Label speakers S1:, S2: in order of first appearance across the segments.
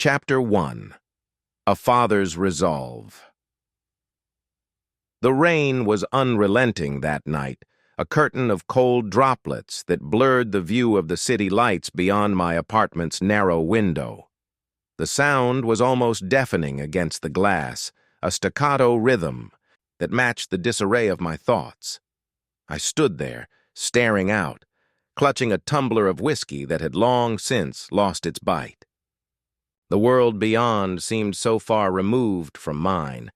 S1: Chapter 1. A Father's Resolve. The rain was unrelenting that night, a curtain of cold droplets that blurred the view of the city lights beyond my apartment's narrow window. The sound was almost deafening against the glass, a staccato rhythm that matched the disarray of my thoughts. I stood there, staring out, clutching a tumbler of whiskey that had long since lost its bite. The world beyond seemed so far removed from mine,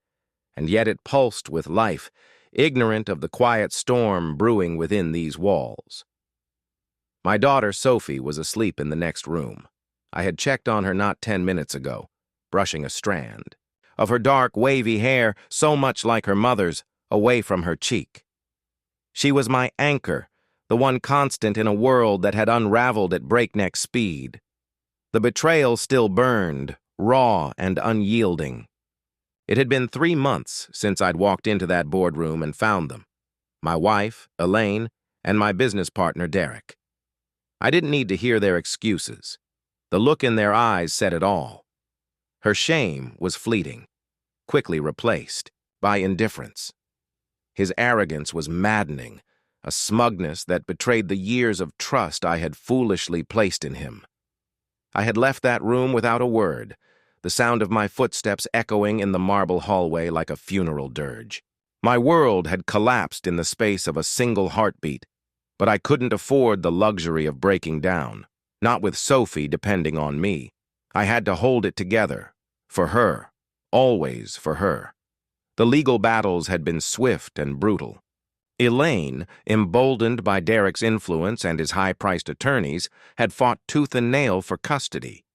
S1: and yet it pulsed with life, ignorant of the quiet storm brewing within these walls. My daughter Sophie was asleep in the next room. I had checked on her not 10 minutes ago, brushing a strand of her dark, wavy hair, so much like her mother's, away from her cheek. She was my anchor, the one constant in a world that had unraveled at breakneck speed. The betrayal still burned, raw and unyielding. It had been 3 months since I'd walked into that boardroom and found them. My wife, Elaine, and my business partner, Derek. I didn't need to hear their excuses. The look in their eyes said it all. Her shame was fleeting, quickly replaced by indifference. His arrogance was maddening, a smugness that betrayed the years of trust I had foolishly placed in him. I had left that room without a word, the sound of my footsteps echoing in the marble hallway like a funeral dirge. My world had collapsed in the space of a single heartbeat, but I couldn't afford the luxury of breaking down, not with Sophie depending on me. I had to hold it together, for her, always for her. The legal battles had been swift and brutal. Elaine, emboldened by Derek's influence and his high-priced attorneys, had fought tooth and nail for custody.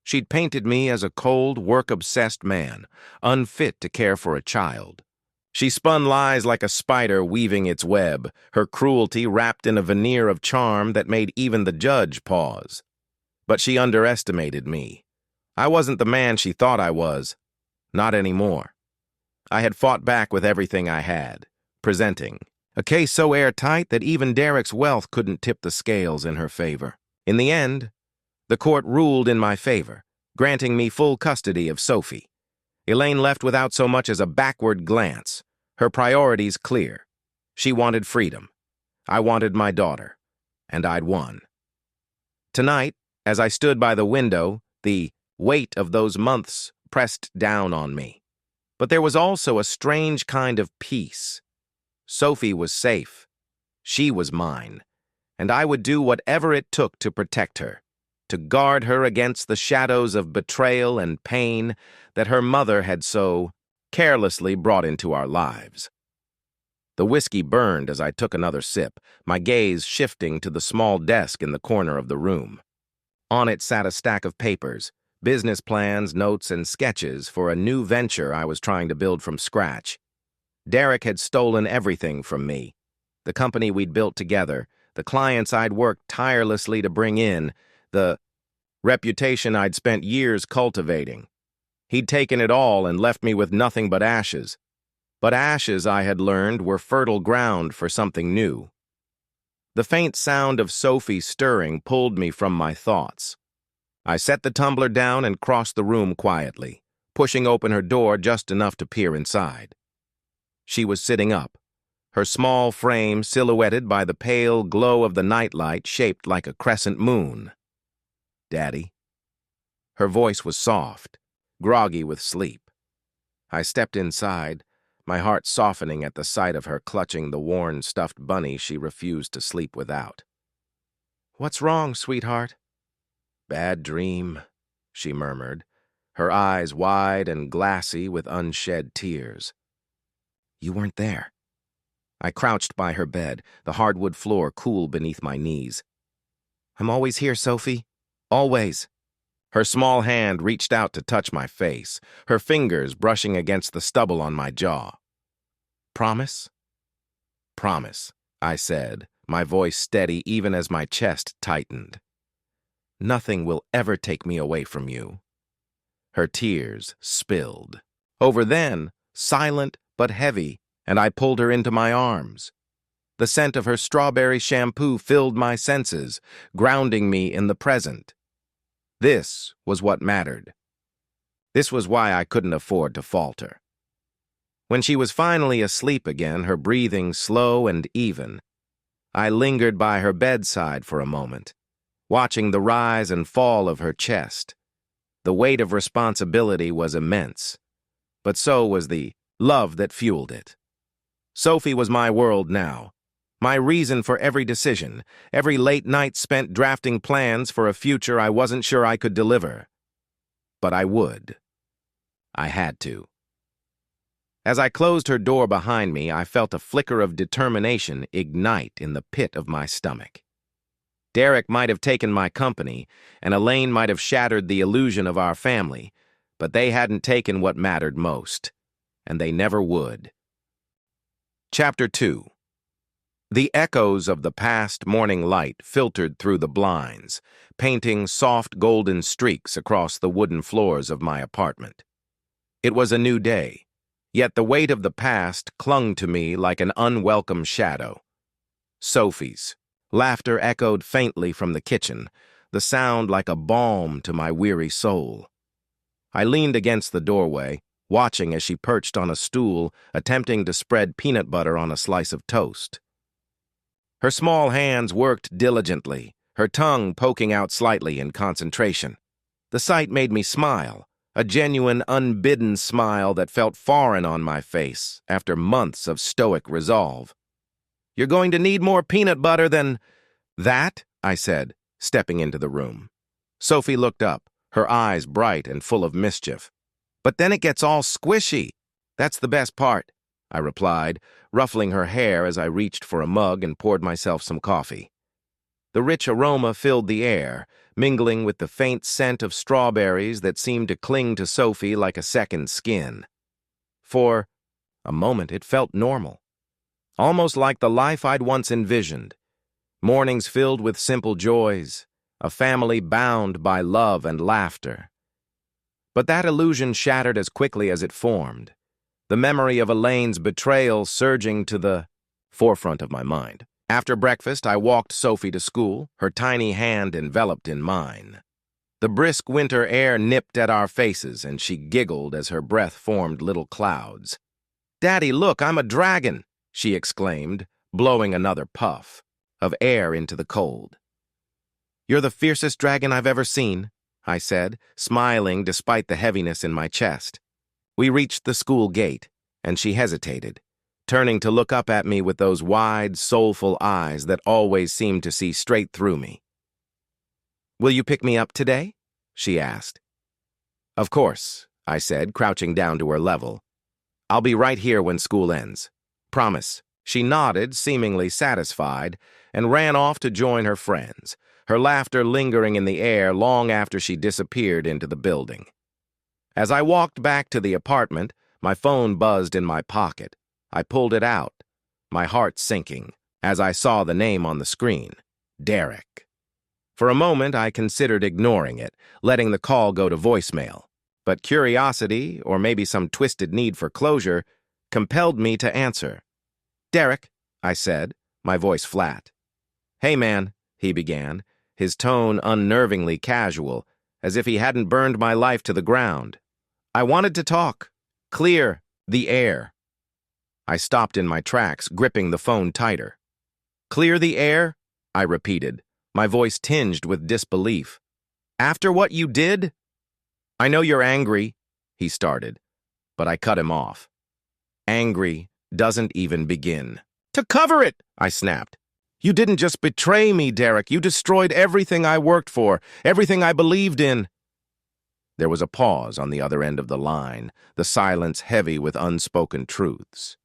S1: She'd painted me as a cold, work-obsessed man, unfit to care for a child. She spun lies like a spider weaving its web, her cruelty wrapped in a veneer of charm that made even the judge pause. But she underestimated me. I wasn't the man she thought I was. Not anymore. I had fought back with everything I had, presenting a case so airtight that even Derek's wealth couldn't tip the scales in her favor. In the end, the court ruled in my favor, granting me full custody of Sophie. Elaine left without so much as a backward glance, her priorities clear. She wanted freedom. I wanted my daughter, and I'd won. Tonight, as I stood by the window, the weight of those months pressed down on me. But there was also a strange kind of peace. Sophie was safe. She was mine, and I would do whatever it took to protect her, to guard her against the shadows of betrayal and pain that her mother had so carelessly brought into our lives. The whiskey burned as I took another sip, my gaze shifting to the small desk in the corner of the room. On it sat a stack of papers, business plans, notes, and sketches for a new venture I was trying to build from scratch. Derek had stolen everything from me. The company we'd built together, the clients I'd worked tirelessly to bring in, the reputation I'd spent years cultivating. He'd taken it all and left me with nothing but ashes. But ashes, I had learned, were fertile ground for something new. The faint sound of Sophie stirring pulled me from my thoughts. I set the tumbler down and crossed the room quietly, pushing open her door just enough to peer inside. She was sitting up, her small frame silhouetted by the pale glow of the nightlight shaped like a crescent moon. "Daddy?" Her voice was soft, groggy with sleep. I stepped inside, my heart softening at the sight of her clutching the worn stuffed bunny she refused to sleep without. "What's wrong, sweetheart?" "Bad dream," she murmured, her eyes wide and glassy with unshed tears. "You weren't there." I crouched by her bed, the hardwood floor cool beneath my knees. "I'm always here, Sophie. Always." Her small hand reached out to touch my face, her fingers brushing against the stubble on my jaw. "Promise?" "Promise," I said, my voice steady even as my chest tightened. "Nothing will ever take me away from you." Her tears spilled. Over then, silent but heavy, and I pulled her into my arms. The scent of her strawberry shampoo filled my senses, grounding me in the present. This was what mattered. This was why I couldn't afford to falter. When she was finally asleep again, her breathing slow and even, I lingered by her bedside for a moment, watching the rise and fall of her chest. The weight of responsibility was immense, but so was the love that fueled it. Sophie was my world now, my reason for every decision, every late night spent drafting plans for a future I wasn't sure I could deliver. But I would. I had to. As I closed her door behind me, I felt a flicker of determination ignite in the pit of my stomach. Derek might have taken my company, and Elaine might have shattered the illusion of our family, but they hadn't taken what mattered most, and they never would. Chapter 2. The echoes of the past morning light filtered through the blinds, painting soft golden streaks across the wooden floors of my apartment. It was a new day, yet the weight of the past clung to me like an unwelcome shadow. Sophie's laughter echoed faintly from the kitchen, the sound like a balm to my weary soul. I leaned against the doorway, watching as she perched on a stool, attempting to spread peanut butter on a slice of toast. Her small hands worked diligently, her tongue poking out slightly in concentration. The sight made me smile, a genuine, unbidden smile that felt foreign on my face after months of stoic resolve. "You're going to need more peanut butter than that," I said, stepping into the room. Sophie looked up, her eyes bright and full of mischief. "But then it gets all squishy." "That's the best part," I replied, ruffling her hair as I reached for a mug and poured myself some coffee. The rich aroma filled the air, mingling with the faint scent of strawberries that seemed to cling to Sophie like a second skin. For a moment, it felt normal, almost like the life I'd once envisioned. Mornings filled with simple joys, a family bound by love and laughter. But that illusion shattered as quickly as it formed, the memory of Elaine's betrayal surging to the forefront of my mind. After breakfast, I walked Sophie to school, her tiny hand enveloped in mine. The brisk winter air nipped at our faces, and she giggled as her breath formed little clouds. "Daddy, look, I'm a dragon!" she exclaimed, blowing another puff of air into the cold. "You're the fiercest dragon I've ever seen," I said, smiling despite the heaviness in my chest. We reached the school gate, and she hesitated, turning to look up at me with those wide, soulful eyes that always seemed to see straight through me. "Will you pick me up today?" she asked. "Of course," I said, crouching down to her level. "I'll be right here when school ends. Promise." She nodded, seemingly satisfied, and ran off to join her friends, her laughter lingering in the air long after she disappeared into the building. As I walked back to the apartment, my phone buzzed in my pocket. I pulled it out, my heart sinking, as I saw the name on the screen, Derek. For a moment, I considered ignoring it, letting the call go to voicemail. But curiosity, or maybe some twisted need for closure, compelled me to answer. "Derek," I said, my voice flat. "Hey, man," he began, his tone unnervingly casual, as if he hadn't burned my life to the ground. "I wanted to talk. Clear the air." I stopped in my tracks, gripping the phone tighter. "Clear the air?" I repeated, my voice tinged with disbelief. "After what you did?" "I know you're angry," he started, but I cut him off. "Angry doesn't even begin." "To cover it!" I snapped. "You didn't just betray me, Derek. You destroyed everything I worked for, everything I believed in." There was a pause on the other end of the line, the silence heavy with unspoken truths.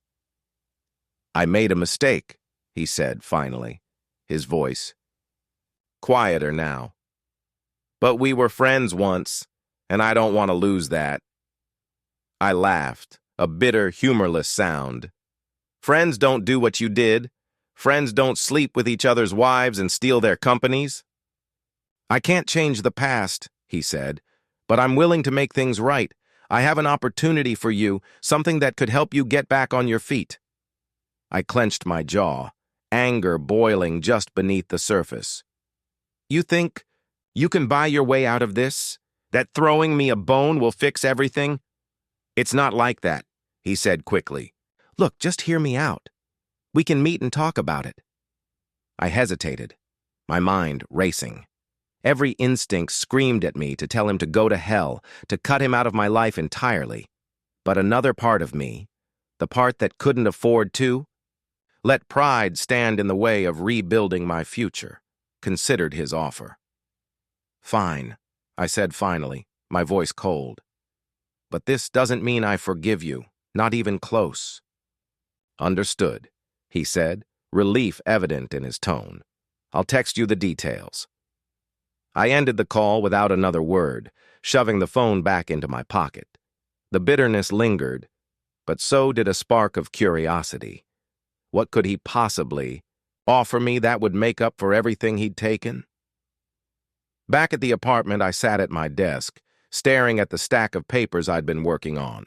S1: "I made a mistake," he said finally, his voice quieter now. "But we were friends once, and I don't want to lose that." I laughed, a bitter, humorless sound. "Friends don't do what you did. Friends don't sleep with each other's wives and steal their companies." "I can't change the past," he said, "but I'm willing to make things right. I have an opportunity for you, something that could help you get back on your feet." I clenched my jaw, anger boiling just beneath the surface. "You think you can buy your way out of this? That throwing me a bone will fix everything? It's not like that, he said quickly. Look, just hear me out. We can meet and talk about it. I hesitated, my mind racing. Every instinct screamed at me to tell him to go to hell, to cut him out of my life entirely. But another part of me, the part that couldn't afford to, let pride stand in the way of rebuilding my future, considered his offer. Fine, I said finally, my voice cold. But this doesn't mean I forgive you, not even close. Understood, he said, relief evident in his tone. I'll text you the details. I ended the call without another word, shoving the phone back into my pocket. The bitterness lingered, but so did a spark of curiosity. What could he possibly offer me that would make up for everything he'd taken? Back at the apartment, I sat at my desk, staring at the stack of papers I'd been working on.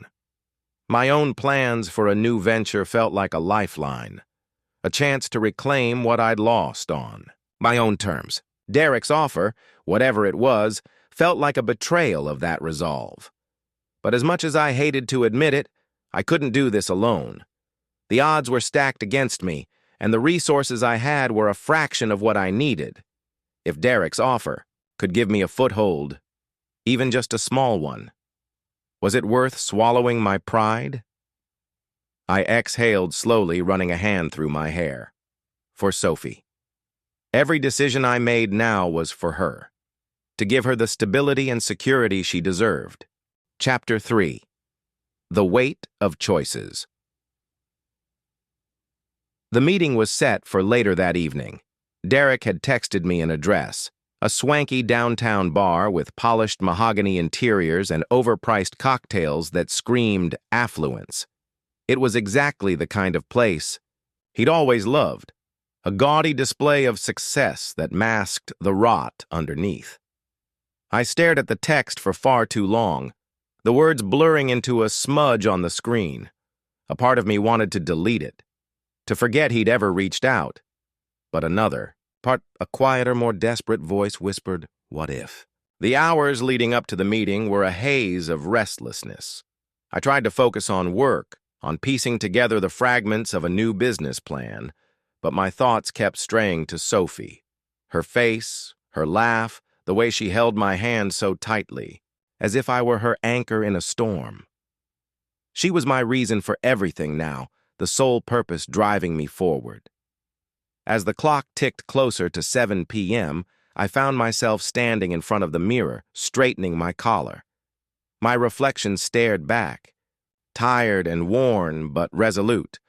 S1: My own plans for a new venture felt like a lifeline, a chance to reclaim what I'd lost on my own terms. Derek's offer, whatever it was, felt like a betrayal of that resolve. But as much as I hated to admit it, I couldn't do this alone. The odds were stacked against me, and the resources I had were a fraction of what I needed. If Derek's offer could give me a foothold, even just a small one, was it worth swallowing my pride? I exhaled slowly, running a hand through my hair. For Sophie. Every decision I made now was for her, to give her the stability and security she deserved. Chapter 3. The Weight of Choices. The meeting was set for later that evening. Derek had texted me an address, a swanky downtown bar with polished mahogany interiors and overpriced cocktails that screamed affluence. It was exactly the kind of place he'd always loved, a gaudy display of success that masked the rot underneath. I stared at the text for far too long, the words blurring into a smudge on the screen. A part of me wanted to delete it, to forget he'd ever reached out. But another part, a quieter, more desperate voice whispered, "What if?" The hours leading up to the meeting were a haze of restlessness. I tried to focus on work, on piecing together the fragments of a new business plan, but my thoughts kept straying to Sophie. Her face, her laugh, the way she held my hand so tightly, as if I were her anchor in a storm. She was my reason for everything now, the sole purpose driving me forward. As the clock ticked closer to 7 p.m., I found myself standing in front of the mirror, straightening my collar. My reflection stared back, tired and worn but resolute.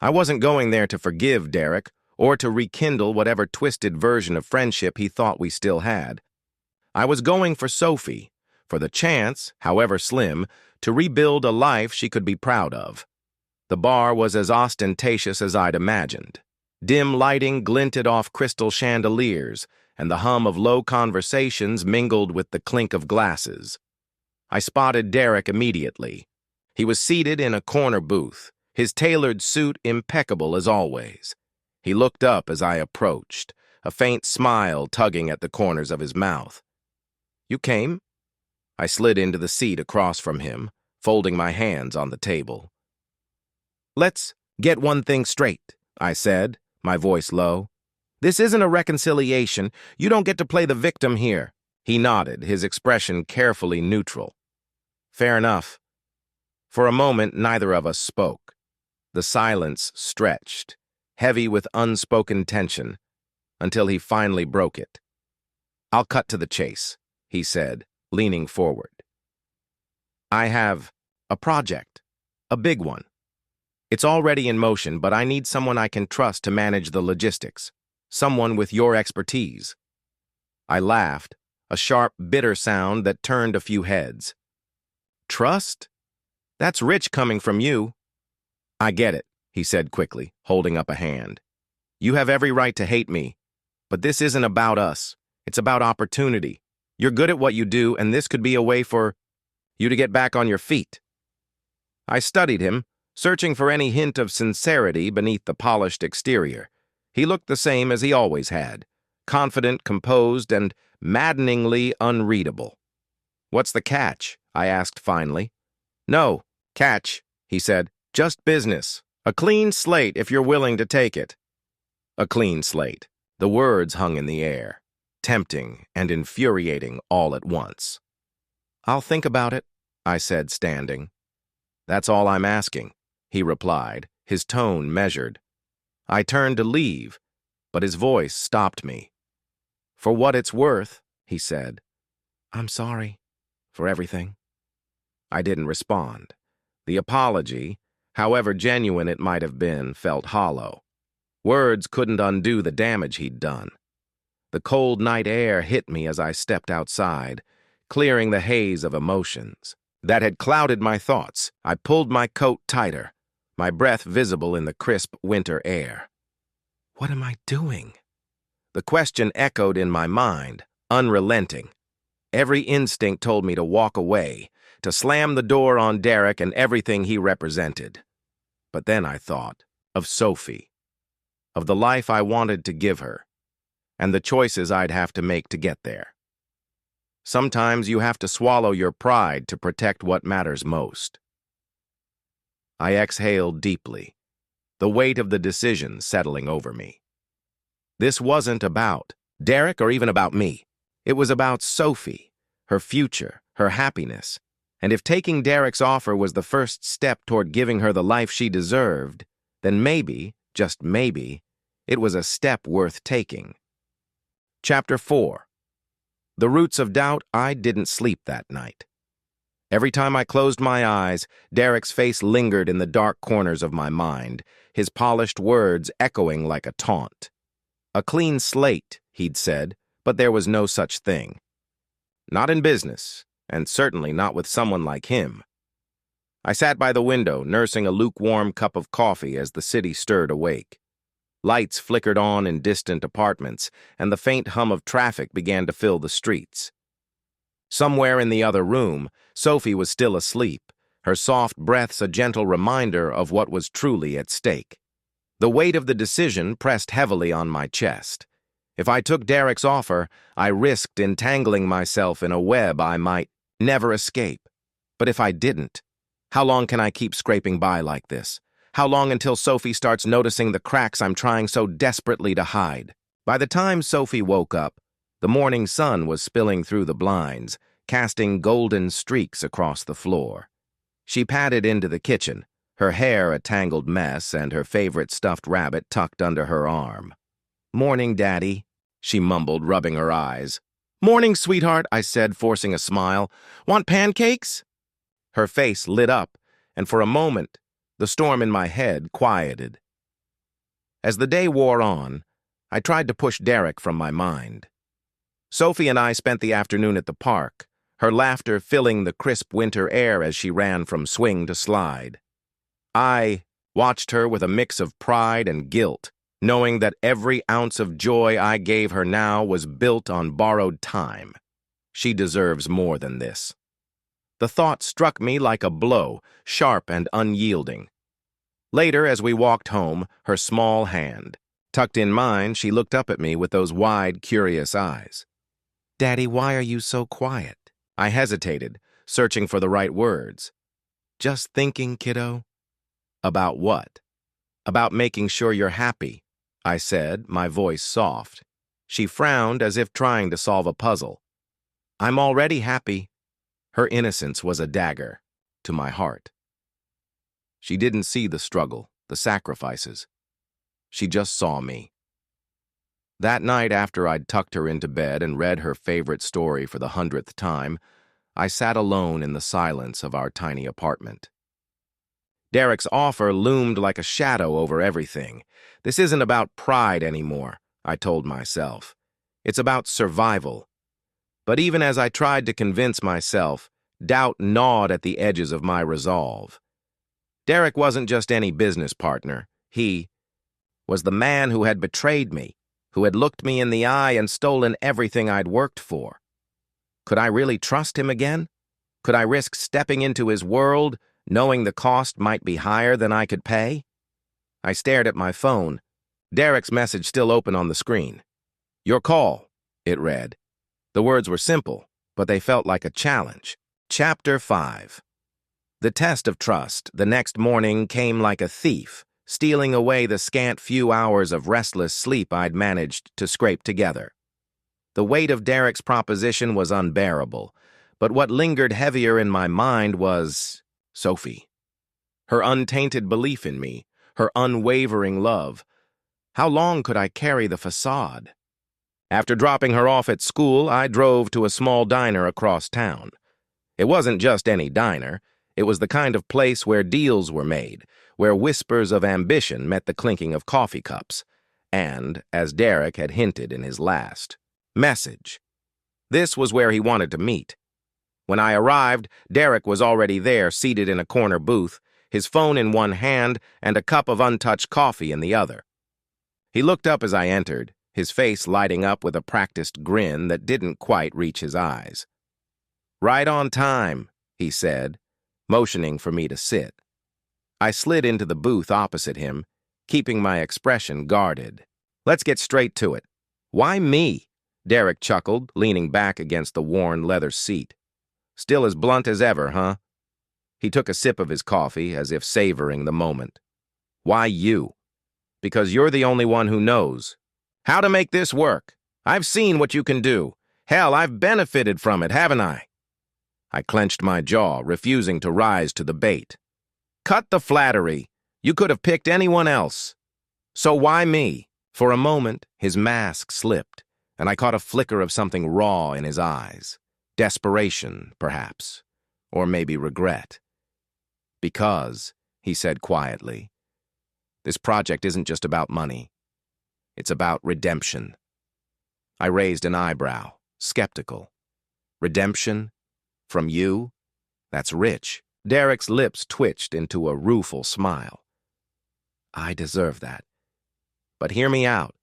S1: I wasn't going there to forgive Derek or to rekindle whatever twisted version of friendship he thought we still had. I was going for Sophie, for the chance, however slim, to rebuild a life she could be proud of. The bar was as ostentatious as I'd imagined. Dim lighting glinted off crystal chandeliers, and the hum of low conversations mingled with the clink of glasses. I spotted Derek immediately. He was seated in a corner booth, his tailored suit impeccable as always. He looked up as I approached, a faint smile tugging at the corners of his mouth. "You came?" I slid into the seat across from him, folding my hands on the table. "Let's get one thing straight," I said, my voice low. "This isn't a reconciliation. You don't get to play the victim here." He nodded, his expression carefully neutral. "Fair enough." For a moment, neither of us spoke. The silence stretched, heavy with unspoken tension, until he finally broke it. "I'll cut to the chase," he said, leaning forward. "I have a project, a big one. It's already in motion, but I need someone I can trust to manage the logistics, someone with your expertise." I laughed, a sharp, bitter sound that turned a few heads. "Trust? That's rich coming from you." "I get it," he said quickly, holding up a hand. "You have every right to hate me, but this isn't about us. It's about opportunity. You're good at what you do, and this could be a way for you to get back on your feet." I studied him, searching for any hint of sincerity beneath the polished exterior. He looked the same as he always had, confident, composed, and maddeningly unreadable. "What's the catch?" I asked finally. "No, catch," he said. "Just business. A clean slate if you're willing to take it." A clean slate. The words hung in the air, tempting and infuriating all at once. "I'll think about it," I said, standing. "That's all I'm asking," he replied, his tone measured. I turned to leave, but his voice stopped me. "For what it's worth," he said, "I'm sorry for everything." I didn't respond. The apology, however genuine it might have been, felt hollow. Words couldn't undo the damage he'd done. The cold night air hit me as I stepped outside, clearing the haze of emotions that had clouded my thoughts. I pulled my coat tighter, my breath visible in the crisp winter air. What am I doing? The question echoed in my mind, unrelenting. Every instinct told me to walk away, to slam the door on Derek and everything he represented. But then I thought of Sophie, of the life I wanted to give her, and the choices I'd have to make to get there. Sometimes you have to swallow your pride to protect what matters most. I exhaled deeply, the weight of the decision settling over me. This wasn't about Derek or even about me. It was about Sophie, her future, her happiness. And if taking Derek's offer was the first step toward giving her the life she deserved, then maybe, just maybe, it was a step worth taking. Chapter 4. The roots of doubt. I didn't sleep that night. Every time I closed my eyes, Derek's face lingered in the dark corners of my mind, his polished words echoing like a taunt. A clean slate, he'd said, but there was no such thing. Not in business, and certainly not with someone like him. I sat by the window, nursing a lukewarm cup of coffee as the city stirred awake. Lights flickered on in distant apartments, and the faint hum of traffic began to fill the streets. Somewhere in the other room, Sophie was still asleep, her soft breaths a gentle reminder of what was truly at stake. The weight of the decision pressed heavily on my chest. If I took Derek's offer, I risked entangling myself in a web I might never escape. But if I didn't, how long can I keep scraping by like this? How long until Sophie starts noticing the cracks I'm trying so desperately to hide? By the time Sophie woke up, the morning sun was spilling through the blinds, casting golden streaks across the floor. She padded into the kitchen, her hair a tangled mess and her favorite stuffed rabbit tucked under her arm. "Morning, Daddy," she mumbled, rubbing her eyes. "Morning, sweetheart," I said, forcing a smile. "Want pancakes?" Her face lit up, and for a moment, the storm in my head quieted. As the day wore on, I tried to push Derek from my mind. Sophie and I spent the afternoon at the park, her laughter filling the crisp winter air as she ran from swing to slide. I watched her with a mix of pride and guilt, knowing that every ounce of joy I gave her now was built on borrowed time. She deserves more than this. The thought struck me like a blow, sharp and unyielding. Later, as we walked home, her small hand tucked in mine, she looked up at me with those wide, curious eyes. "Daddy, why are you so quiet?" I hesitated, searching for the right words. "Just thinking, kiddo." "About what?" "About making sure you're happy," I said, my voice soft. She frowned as if trying to solve a puzzle. "I'm already happy." Her innocence was a dagger to my heart. She didn't see the struggle, the sacrifices. She just saw me. That night, after I'd tucked her into bed and read her favorite story for the 100th time, I sat alone in the silence of our tiny apartment. Derek's offer loomed like a shadow over everything. This isn't about pride anymore, I told myself. It's about survival. But even as I tried to convince myself, doubt gnawed at the edges of my resolve. Derek wasn't just any business partner. He was the man who had betrayed me, who had looked me in the eye and stolen everything I'd worked for. Could I really trust him again? Could I risk stepping into his world, knowing the cost might be higher than I could pay? I stared at my phone, Derek's message still open on the screen. "Your call," it read. The words were simple, but they felt like a challenge. Chapter 5. The test of trust the next morning came like a thief, stealing away the scant few hours of restless sleep I'd managed to scrape together. The weight of Derek's proposition was unbearable, but what lingered heavier in my mind was Sophie. Her untainted belief in me, her unwavering love. How long could I carry the facade? After dropping her off at school, I drove to a small diner across town. It wasn't just any diner. It was the kind of place where deals were made, where whispers of ambition met the clinking of coffee cups, and, as Derek had hinted in his last message, this was where he wanted to meet. When I arrived, Derek was already there, seated in a corner booth, his phone in one hand and a cup of untouched coffee in the other. He looked up as I entered, his face lighting up with a practiced grin that didn't quite reach his eyes. "Right on time," he said, motioning for me to sit. I slid into the booth opposite him, keeping my expression guarded. "Let's get straight to it. Why me?" Derek chuckled, leaning back against the worn leather seat. "Still as blunt as ever, huh?" He took a sip of his coffee, as if savoring the moment. "Why you?" "Because you're the only one who knows how to make this work. I've seen what you can do. Hell, I've benefited from it, haven't I?" I clenched my jaw, refusing to rise to the bait. "Cut the flattery. You could have picked anyone else. So why me?" For a moment, his mask slipped, and I caught a flicker of something raw in his eyes. Desperation, perhaps, or maybe regret. "Because," he said quietly, "this project isn't just about money. It's about redemption." I raised an eyebrow, skeptical. "Redemption? From you? That's rich." Derek's lips twitched into a rueful smile. "I deserve that. But hear me out.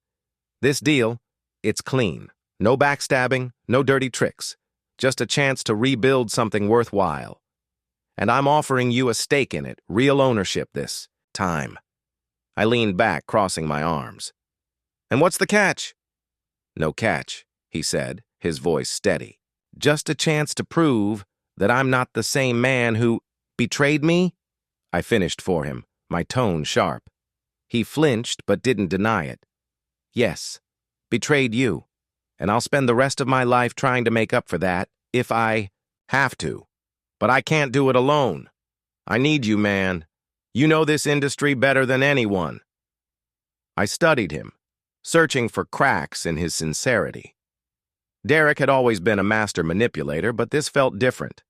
S1: This deal, it's clean. No backstabbing, no dirty tricks. Just a chance to rebuild something worthwhile. And I'm offering you a stake in it, real ownership this time." I leaned back, crossing my arms. "And what's the catch?" "No catch," he said, his voice steady. "Just a chance to prove that I'm not the same man who betrayed me." I finished for him, my tone sharp. He flinched but didn't deny it. "Yes, betrayed you. And I'll spend the rest of my life trying to make up for that, if I have to. But I can't do it alone. I need you, man. You know this industry better than anyone." I studied him, searching for cracks in his sincerity. Derek had always been a master manipulator, but this felt different.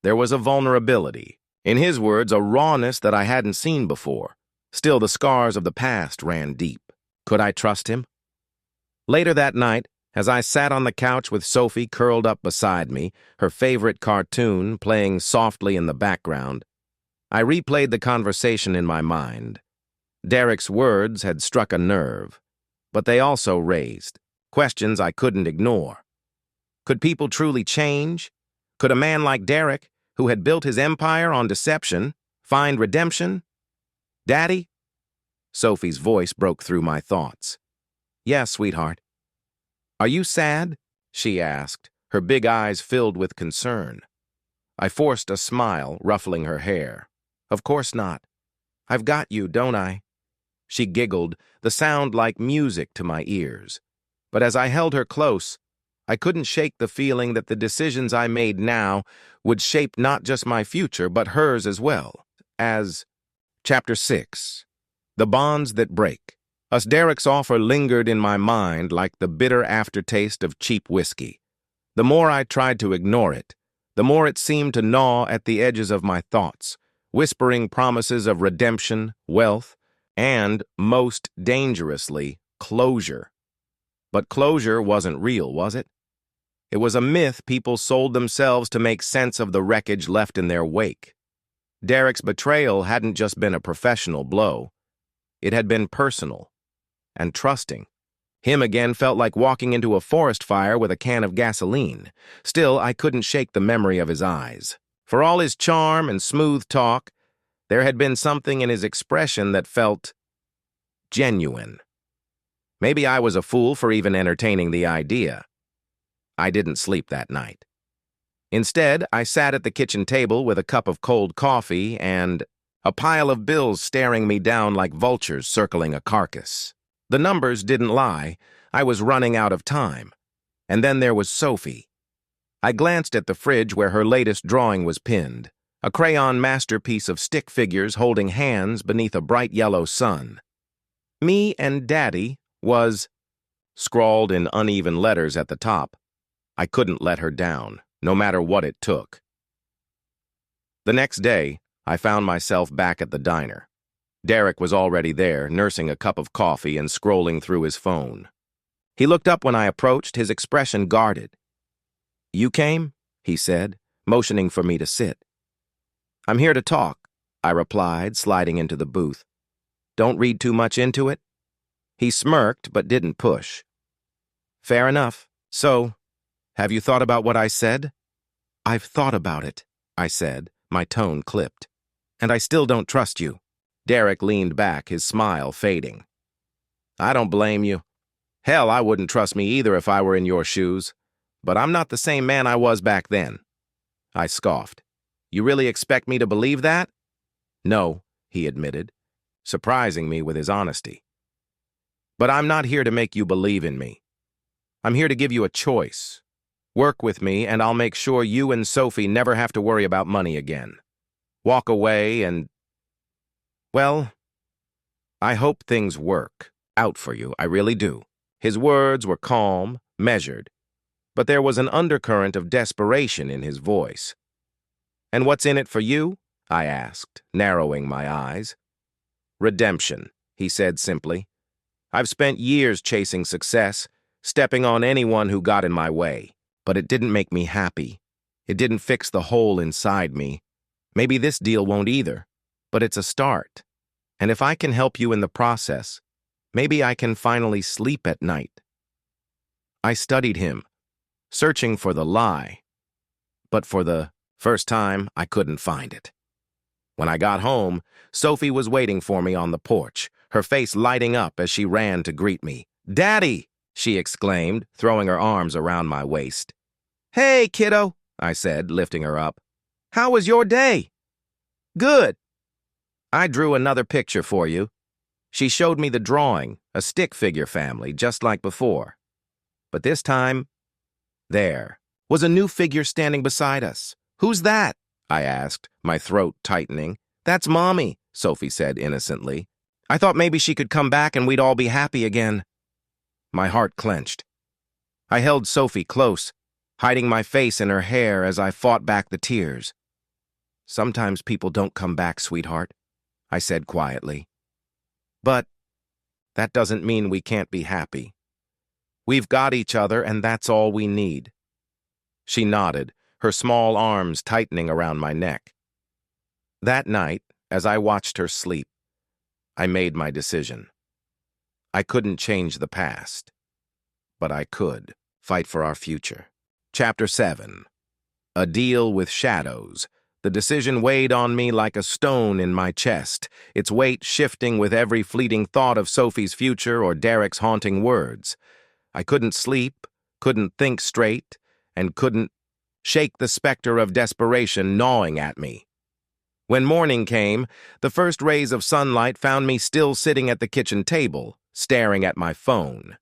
S1: There was a vulnerability. In his words, a rawness that I hadn't seen before. Still, the scars of the past ran deep. Could I trust him? Later that night, as I sat on the couch with Sophie curled up beside me, her favorite cartoon playing softly in the background, I replayed the conversation in my mind. Derek's words had struck a nerve, but they also raised questions I couldn't ignore. Could people truly change? Could a man like Derek, who had built his empire on deception, find redemption? "Daddy?" Sophie's voice broke through my thoughts. "Yeah, sweetheart." "Are you sad?" she asked, her big eyes filled with concern. I forced a smile, ruffling her hair. "Of course not. I've got you, don't I?" She giggled, the sound like music to my ears. But as I held her close, I couldn't shake the feeling that the decisions I made now would shape not just my future, but hers as well. Chapter 6. The Bonds That Break. Derek's offer lingered in my mind like the bitter aftertaste of cheap whiskey. The more I tried to ignore it, the more it seemed to gnaw at the edges of my thoughts, whispering promises of redemption, wealth, and, most dangerously, closure. But closure wasn't real, was it? It was a myth people sold themselves to make sense of the wreckage left in their wake. Derek's betrayal hadn't just been a professional blow. It had been personal and trusting. Him again felt like walking into a forest fire with a can of gasoline. Still, I couldn't shake the memory of his eyes. For all his charm and smooth talk, there had been something in his expression that felt genuine. Maybe I was a fool for even entertaining the idea. I didn't sleep that night. Instead, I sat at the kitchen table with a cup of cold coffee and a pile of bills staring me down like vultures circling a carcass. The numbers didn't lie. I was running out of time. And then there was Sophie. I glanced at the fridge where her latest drawing was pinned, a crayon masterpiece of stick figures holding hands beneath a bright yellow sun. Me and Daddy was scrawled in uneven letters at the top. I couldn't let her down, no matter what it took. The next day, I found myself back at the diner. Derek was already there, nursing a cup of coffee and scrolling through his phone. He looked up when I approached, his expression guarded. "You came?" he said, motioning for me to sit. "I'm here to talk," I replied, sliding into the booth. "Don't read too much into it?" He smirked, but didn't push. "Fair enough. So, have you thought about what I said?" "I've thought about it," I said, my tone clipped. "And I still don't trust you." Derek leaned back, his smile fading. "I don't blame you. Hell, I wouldn't trust me either if I were in your shoes. But I'm not the same man I was back then." I scoffed. "You really expect me to believe that?" "No," he admitted, surprising me with his honesty. "But I'm not here to make you believe in me. I'm here to give you a choice. Work with me, and I'll make sure you and Sophie never have to worry about money again. Walk away and, well, I hope things work out for you, I really do." His words were calm, measured, but there was an undercurrent of desperation in his voice. "And what's in it for you?" I asked, narrowing my eyes. "Redemption," he said simply. "I've spent years chasing success, stepping on anyone who got in my way, but it didn't make me happy. It didn't fix the hole inside me. Maybe this deal won't either, but it's a start. And if I can help you in the process, maybe I can finally sleep at night." I studied him, searching for the lie, but for the first time, I couldn't find it. When I got home, Sophie was waiting for me on the porch, her face lighting up as she ran to greet me. "Daddy!" she exclaimed, throwing her arms around my waist. "Hey, kiddo," I said, lifting her up. "How was your day?" "Good. I drew another picture for you." She showed me the drawing, a stick figure family, just like before. But this time, there was a new figure standing beside us. "Who's that?" I asked, my throat tightening. "That's Mommy," Sophie said innocently. "I thought maybe she could come back and we'd all be happy again." My heart clenched. I held Sophie close, hiding my face in her hair as I fought back the tears. "Sometimes people don't come back, sweetheart," I said quietly. "But that doesn't mean we can't be happy. We've got each other, and that's all we need." She nodded, her small arms tightening around my neck. That night, as I watched her sleep, I made my decision. I couldn't change the past, but I could fight for our future. Chapter 7. A Deal with Shadows. The decision weighed on me like a stone in my chest, its weight shifting with every fleeting thought of Sophie's future or Derek's haunting words. I couldn't sleep, couldn't think straight, and couldn't shake the specter of desperation gnawing at me. When morning came, the first rays of sunlight found me still sitting at the kitchen table, staring at my phone.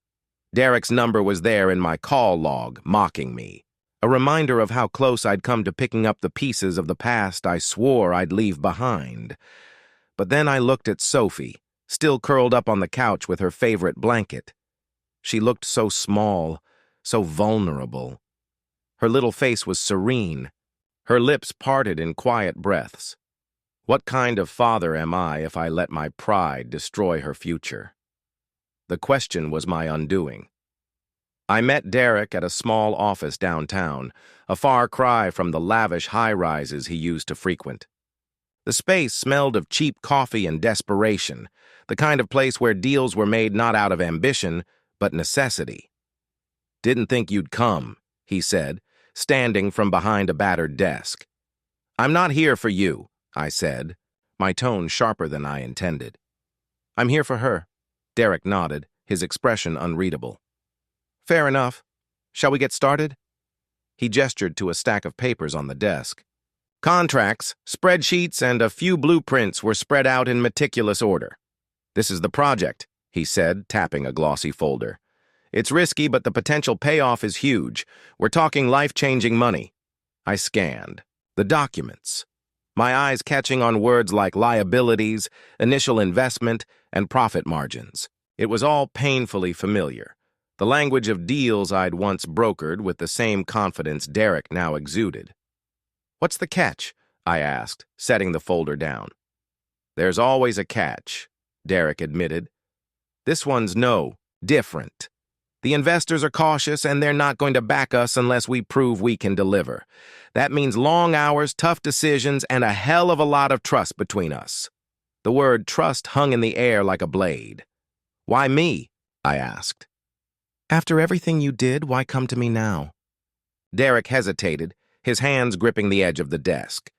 S1: Derek's number was there in my call log, mocking me. A reminder of how close I'd come to picking up the pieces of the past I swore I'd leave behind. But then I looked at Sophie, still curled up on the couch with her favorite blanket. She looked so small, so vulnerable. Her little face was serene, her lips parted in quiet breaths. What kind of father am I if I let my pride destroy her future? The question was my undoing. I met Derek at a small office downtown, a far cry from the lavish high-rises he used to frequent. The space smelled of cheap coffee and desperation, the kind of place where deals were made not out of ambition, but necessity. "Didn't think you'd come," he said, standing from behind a battered desk. "I'm not here for you," I said, my tone sharper than I intended. "I'm here for her." Derek nodded, his expression unreadable. "Fair enough. Shall we get started?" He gestured to a stack of papers on the desk. Contracts, spreadsheets, and a few blueprints were spread out in meticulous order. "This is the project," he said, tapping a glossy folder. "It's risky, but the potential payoff is huge. We're talking life-changing money." I scanned the documents, my eyes catching on words like liabilities, initial investment, and profit margins. It was all painfully familiar, the language of deals I'd once brokered with the same confidence Derek now exuded. "What's the catch?" I asked, setting the folder down. "There's always a catch," Derek admitted. "This one's different. The investors are cautious and they're not going to back us unless we prove we can deliver. That means long hours, tough decisions, and a hell of a lot of trust between us." The word trust hung in the air like a blade. "Why me?" I asked. "After everything you did, why come to me now?" Derek hesitated, his hands gripping the edge of the desk.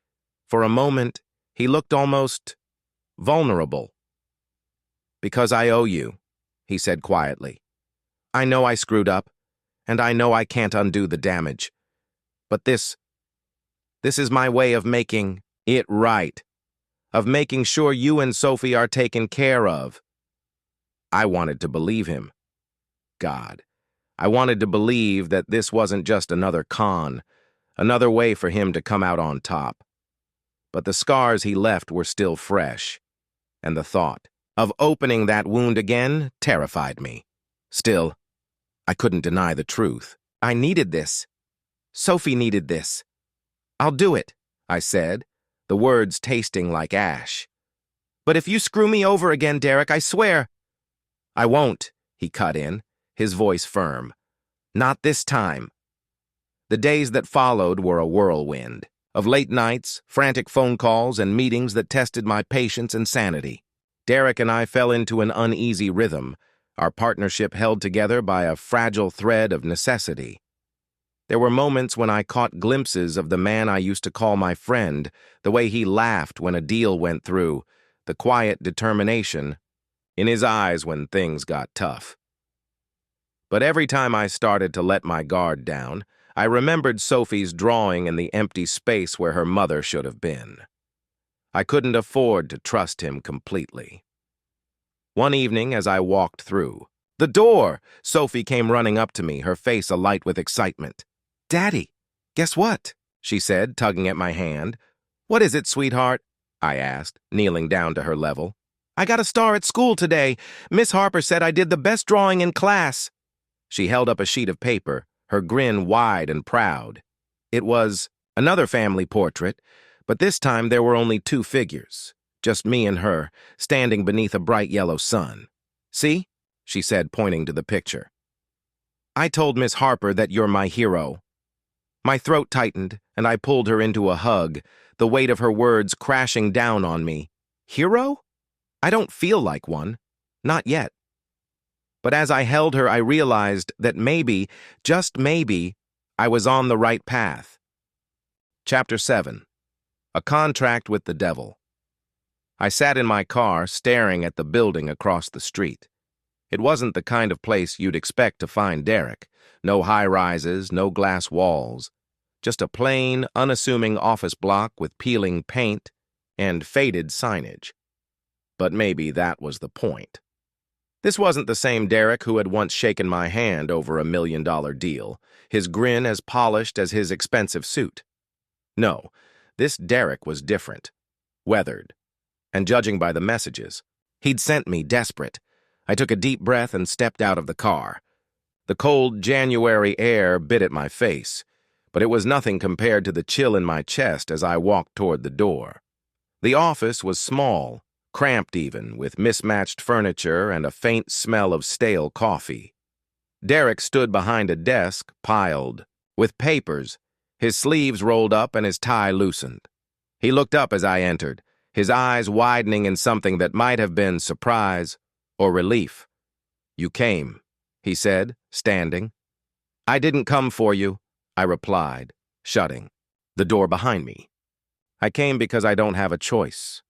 S1: For a moment, he looked almost vulnerable. "Because I owe you," he said quietly. "I know I screwed up, and I know I can't undo the damage. But this is my way of making it right, of making sure you and Sophie are taken care of." I wanted to believe him. God, I wanted to believe that this wasn't just another con, another way for him to come out on top. But the scars he left were still fresh, and the thought of opening that wound again terrified me. Still, I couldn't deny the truth. I needed this. Sophie needed this. "I'll do it," I said, the words tasting like ash. "But if you screw me over again, Derek, I swear—" "I won't," he cut in, his voice firm. "Not this time." The days that followed were a whirlwind, of late nights, frantic phone calls, and meetings that tested my patience and sanity. Derek and I fell into an uneasy rhythm, our partnership held together by a fragile thread of necessity. There were moments when I caught glimpses of the man I used to call my friend, the way he laughed when a deal went through, the quiet determination in his eyes when things got tough. But every time I started to let my guard down, I remembered Sophie's drawing in the empty space where her mother should have been. I couldn't afford to trust him completely. One evening, as I walked through the door, Sophie came running up to me, her face alight with excitement. "Daddy, guess what?" she said, tugging at my hand. "What is it, sweetheart?" I asked, kneeling down to her level. "I got a star at school today. Miss Harper said I did the best drawing in class." She held up a sheet of paper, her grin wide and proud. It was another family portrait, but this time there were only two figures, just me and her, standing beneath a bright yellow sun. "See?" she said, pointing to the picture. "I told Miss Harper that you're my hero." My throat tightened, and I pulled her into a hug, the weight of her words crashing down on me. "Hero? I don't feel like one. Not yet." But as I held her, I realized that maybe, just maybe, I was on the right path. Chapter 7. A Contract with the Devil. I sat in my car, staring at the building across the street. It wasn't the kind of place you'd expect to find Derek. No high-rises, no glass walls. Just a plain, unassuming office block with peeling paint and faded signage. But maybe that was the point. This wasn't the same Derek who had once shaken my hand over $1 million deal, his grin as polished as his expensive suit. No, this Derek was different, weathered, and judging by the messages he'd sent me, desperate. I took a deep breath and stepped out of the car. The cold January air bit at my face, but it was nothing compared to the chill in my chest as I walked toward the door. The office was small, cramped even, with mismatched furniture and a faint smell of stale coffee. Derek stood behind a desk, piled with papers, his sleeves rolled up and his tie loosened. He looked up as I entered, his eyes widening in something that might have been surprise or relief. "You came," he said, standing. "I didn't come for you," I replied, shutting the door behind me. "I came because I don't have a choice."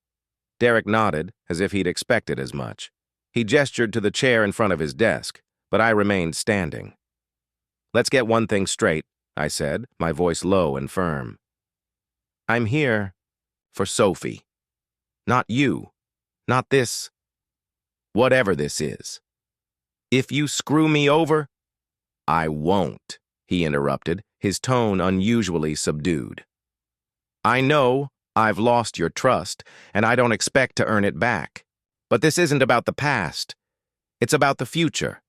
S1: Derek nodded, as if he'd expected as much. He gestured to the chair in front of his desk, but I remained standing. "Let's get one thing straight," I said, my voice low and firm. I'm here for Sophie. Not you. Not this. Whatever this is. If you screw me over, I won't, he interrupted, his tone unusually subdued. I know I've lost your trust, and I don't expect to earn it back. But this isn't about the past. It's about the future.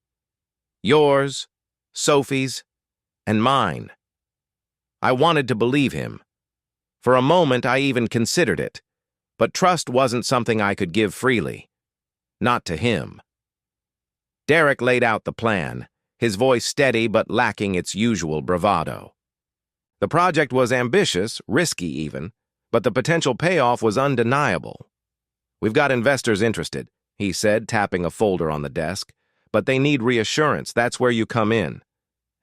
S1: Yours, Sophie's, and mine. I wanted to believe him. For a moment, I even considered it. But trust wasn't something I could give freely. Not to him. Derek laid out the plan, his voice steady but lacking its usual bravado. The project was ambitious, risky even, but the potential payoff was undeniable. We've got investors interested, he said, tapping a folder on the desk, but they need reassurance. That's where you come in.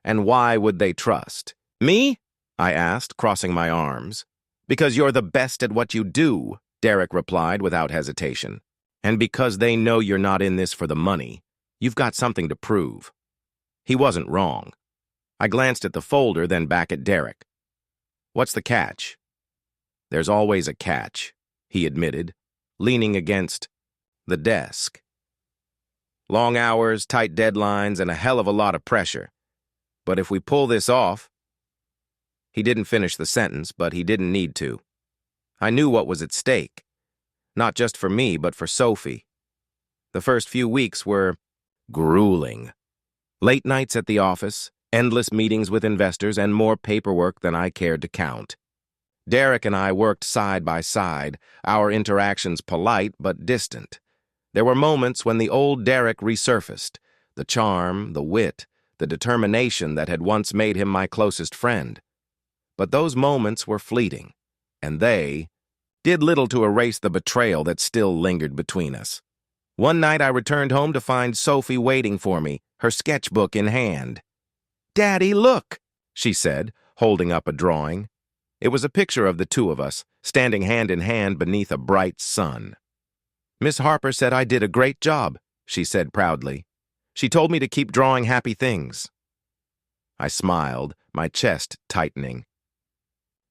S1: And why would they trust? Me? I asked, crossing my arms. Because you're the best at what you do, Derek replied without hesitation. And because they know you're not in this for the money, you've got something to prove. He wasn't wrong. I glanced at the folder, then back at Derek. What's the catch? There's always a catch, he admitted, leaning against the desk. Long hours, tight deadlines, and a hell of a lot of pressure. But if we pull this off... He didn't finish the sentence, but he didn't need to. I knew what was at stake. Not just for me, but for Sophie. The first few weeks were grueling. Late nights at the office, endless meetings with investors, and more paperwork than I cared to count. Derek and I worked side by side, our interactions polite but distant. There were moments when the old Derek resurfaced, the charm, the wit, the determination that had once made him my closest friend. But those moments were fleeting, and they did little to erase the betrayal that still lingered between us. One night I returned home to find Sophie waiting for me, her sketchbook in hand. "Daddy, look," she said, holding up a drawing. It was a picture of the two of us, standing hand in hand beneath a bright sun. "Miss Harper said I did a great job," she said proudly. "She told me to keep drawing happy things." I smiled, my chest tightening.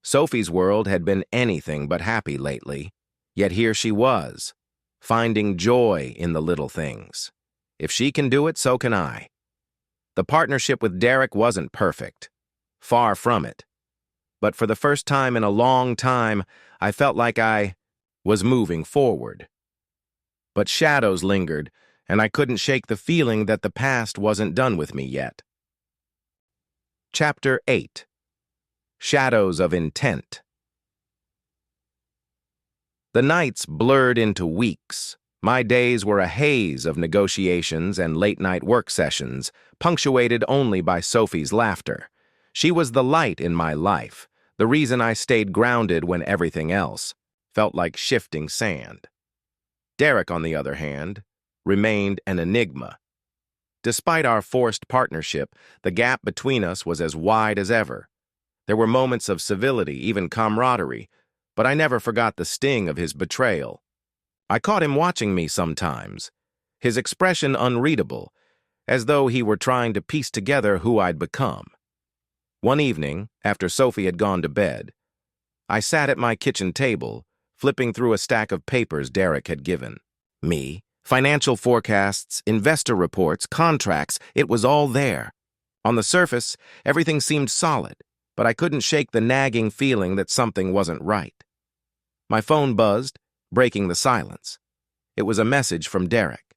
S1: Sophie's world had been anything but happy lately, yet here she was, finding joy in the little things. If she can do it, so can I. The partnership with Derek wasn't perfect. Far from it. But for the first time in a long time, I felt like I was moving forward. But shadows lingered, and I couldn't shake the feeling that the past wasn't done with me yet. Chapter 8. Shadows of Intent. The nights blurred into weeks. My days were a haze of negotiations and late-night work sessions, punctuated only by Sophie's laughter. She was the light in my life, the reason I stayed grounded when everything else felt like shifting sand. Derek, on the other hand, remained an enigma. Despite our forced partnership, the gap between us was as wide as ever. There were moments of civility, even camaraderie, but I never forgot the sting of his betrayal. I caught him watching me sometimes, his expression unreadable, as though he were trying to piece together who I'd become. One evening, after Sophie had gone to bed, I sat at my kitchen table, flipping through a stack of papers Derek had given me. Financial forecasts, investor reports, contracts, it was all there. On the surface, everything seemed solid, but I couldn't shake the nagging feeling that something wasn't right. My phone buzzed, breaking the silence. It was a message from Derek.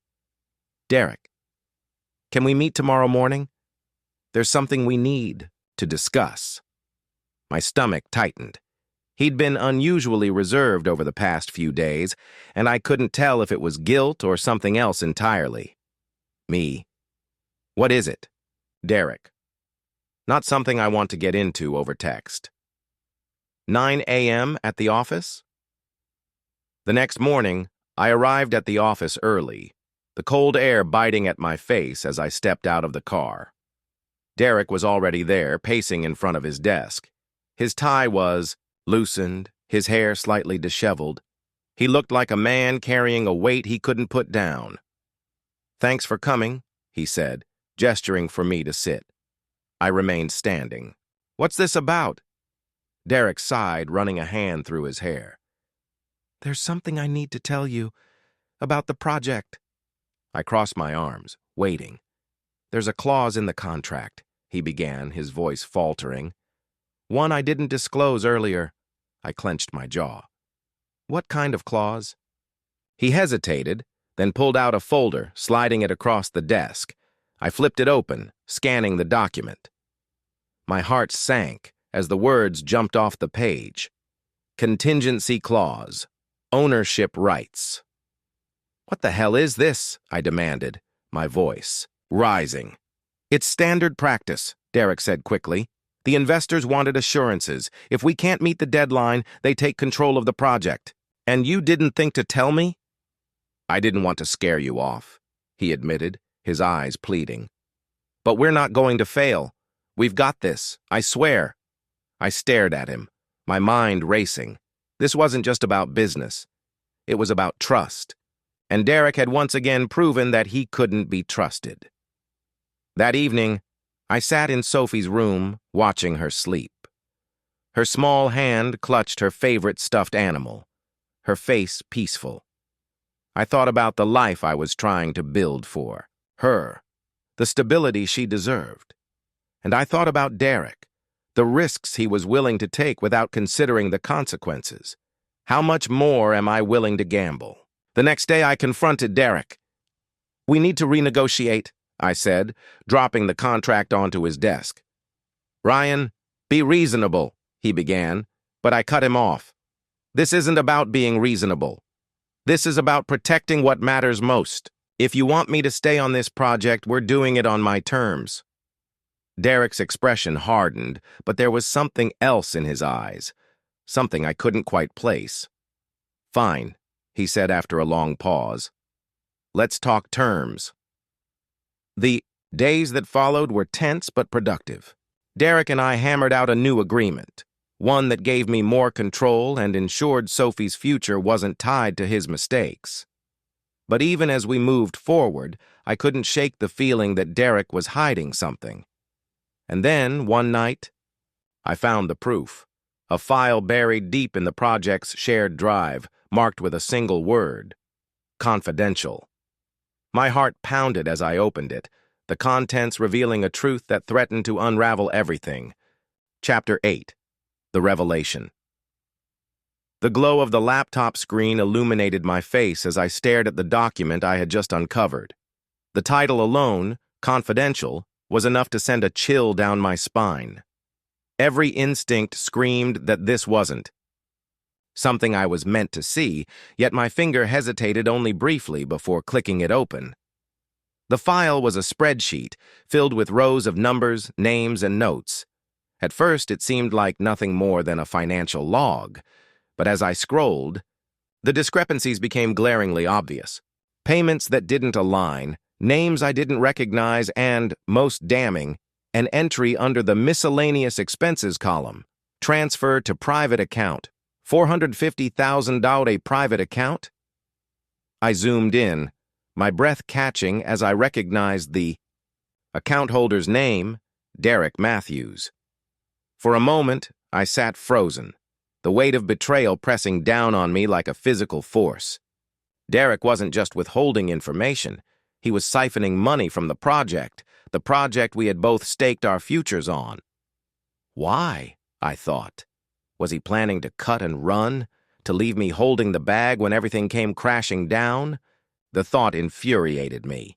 S1: "Derek, can we meet tomorrow morning? There's something we need to discuss." My stomach tightened. He'd been unusually reserved over the past few days, and I couldn't tell if it was guilt or something else entirely. Me. "What is it?" Derek. "Not something I want to get into over text." 9 a.m. at the office? The next morning, I arrived at the office early, the cold air biting at my face as I stepped out of the car. Derek was already there, pacing in front of his desk. His tie was loosened, his hair slightly disheveled. He looked like a man carrying a weight he couldn't put down. "Thanks for coming," he said, gesturing for me to sit. I remained standing. What's this about? Derek sighed, running a hand through his hair. There's something I need to tell you about the project. I crossed my arms, waiting. There's a clause in the contract, he began, his voice faltering. One I didn't disclose earlier. I clenched my jaw. What kind of clause? He hesitated, then pulled out a folder, sliding it across the desk. I flipped it open, scanning the document. My heart sank as the words jumped off the page. Contingency clause. Ownership rights. What the hell is this? I demanded, my voice rising. It's standard practice, Derek said quickly. The investors wanted assurances. If we can't meet the deadline, they take control of the project. And you didn't think to tell me? I didn't want to scare you off, he admitted, his eyes pleading. But we're not going to fail. We've got this, I swear. I stared at him, my mind racing. This wasn't just about business. It was about trust. And Derek had once again proven that he couldn't be trusted. That evening, I sat in Sophie's room, watching her sleep. Her small hand clutched her favorite stuffed animal, her face peaceful. I thought about the life I was trying to build for her, the stability she deserved. And I thought about Derek, the risks he was willing to take without considering the consequences. How much more am I willing to gamble? The next day I confronted Derek. We need to renegotiate, I said, dropping the contract onto his desk. Ryan, be reasonable, he began, but I cut him off. This isn't about being reasonable. This is about protecting what matters most. If you want me to stay on this project, we're doing it on my terms. Derek's expression hardened, but there was something else in his eyes, something I couldn't quite place. Fine, he said after a long pause. Let's talk terms. The days that followed were tense but productive. Derek and I hammered out a new agreement, one that gave me more control and ensured Sophie's future wasn't tied to his mistakes. But even as we moved forward, I couldn't shake the feeling that Derek was hiding something. And then, one night, I found the proof, a file buried deep in the project's shared drive, marked with a single word, confidential. My heart pounded as I opened it, the contents revealing a truth that threatened to unravel everything. Chapter 8. The Revelation. The glow of the laptop screen illuminated my face as I stared at the document I had just uncovered. The title alone, confidential, was enough to send a chill down my spine. Every instinct screamed that this wasn't something I was meant to see, yet my finger hesitated only briefly before clicking it open. The file was a spreadsheet filled with rows of numbers, names, and notes. At first, it seemed like nothing more than a financial log, but as I scrolled, the discrepancies became glaringly obvious. Payments that didn't align, names I didn't recognize, and, most damning, an entry under the miscellaneous expenses column. Transfer to private account. $450,000 private account? I zoomed in, my breath catching as I recognized the account holder's name, Derek Matthews. For a moment, I sat frozen, the weight of betrayal pressing down on me like a physical force. Derek wasn't just withholding information. He was siphoning money from the project we had both staked our futures on. Why? I thought. Was he planning to cut and run? To leave me holding the bag when everything came crashing down? The thought infuriated me,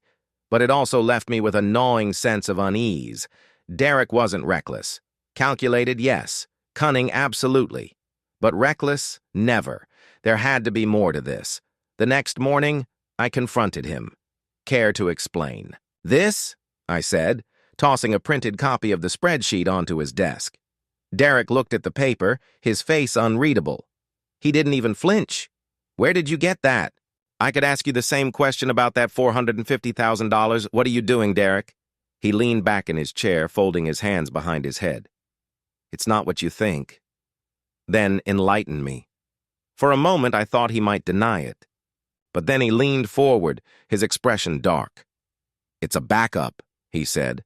S1: but it also left me with a gnawing sense of unease. Derek wasn't reckless. Calculated, yes. Cunning, absolutely. But reckless, never. There had to be more to this. The next morning, I confronted him. Care to explain? This? I said, tossing a printed copy of the spreadsheet onto his desk. Derek looked at the paper, his face unreadable. He didn't even flinch. Where did you get that? I could ask you the same question about that $450,000. What are you doing, Derek? He leaned back in his chair, folding his hands behind his head. It's not what you think. Then enlighten me. For a moment, I thought he might deny it. But then he leaned forward, his expression dark. It's a backup, he said.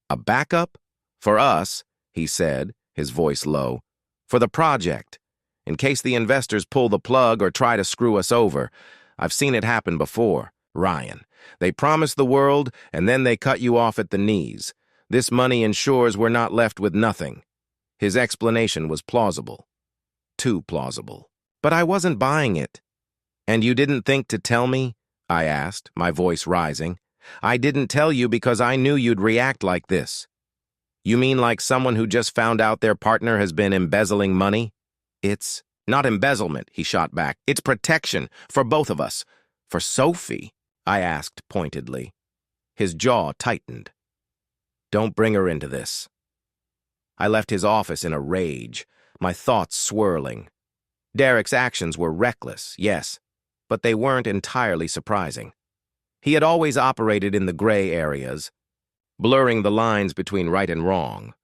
S1: A backup? For us, he said, his voice low. For the project. In case the investors pull the plug or try to screw us over. I've seen it happen before, Ryan. They promise the world, and then they cut you off at the knees. This money ensures we're not left with nothing. His explanation was plausible. Too plausible. But I wasn't buying it. And you didn't think to tell me? I asked, my voice rising. I didn't tell you because I knew you'd react like this. You mean like someone who just found out their partner has been embezzling money? It's not embezzlement, he shot back. It's protection for both of us. For Sophie? I asked pointedly. His jaw tightened. Don't bring her into this. I left his office in a rage, my thoughts swirling. Derek's actions were reckless, yes, but they weren't entirely surprising. He had always operated in the gray areas, blurring the lines between right and wrong.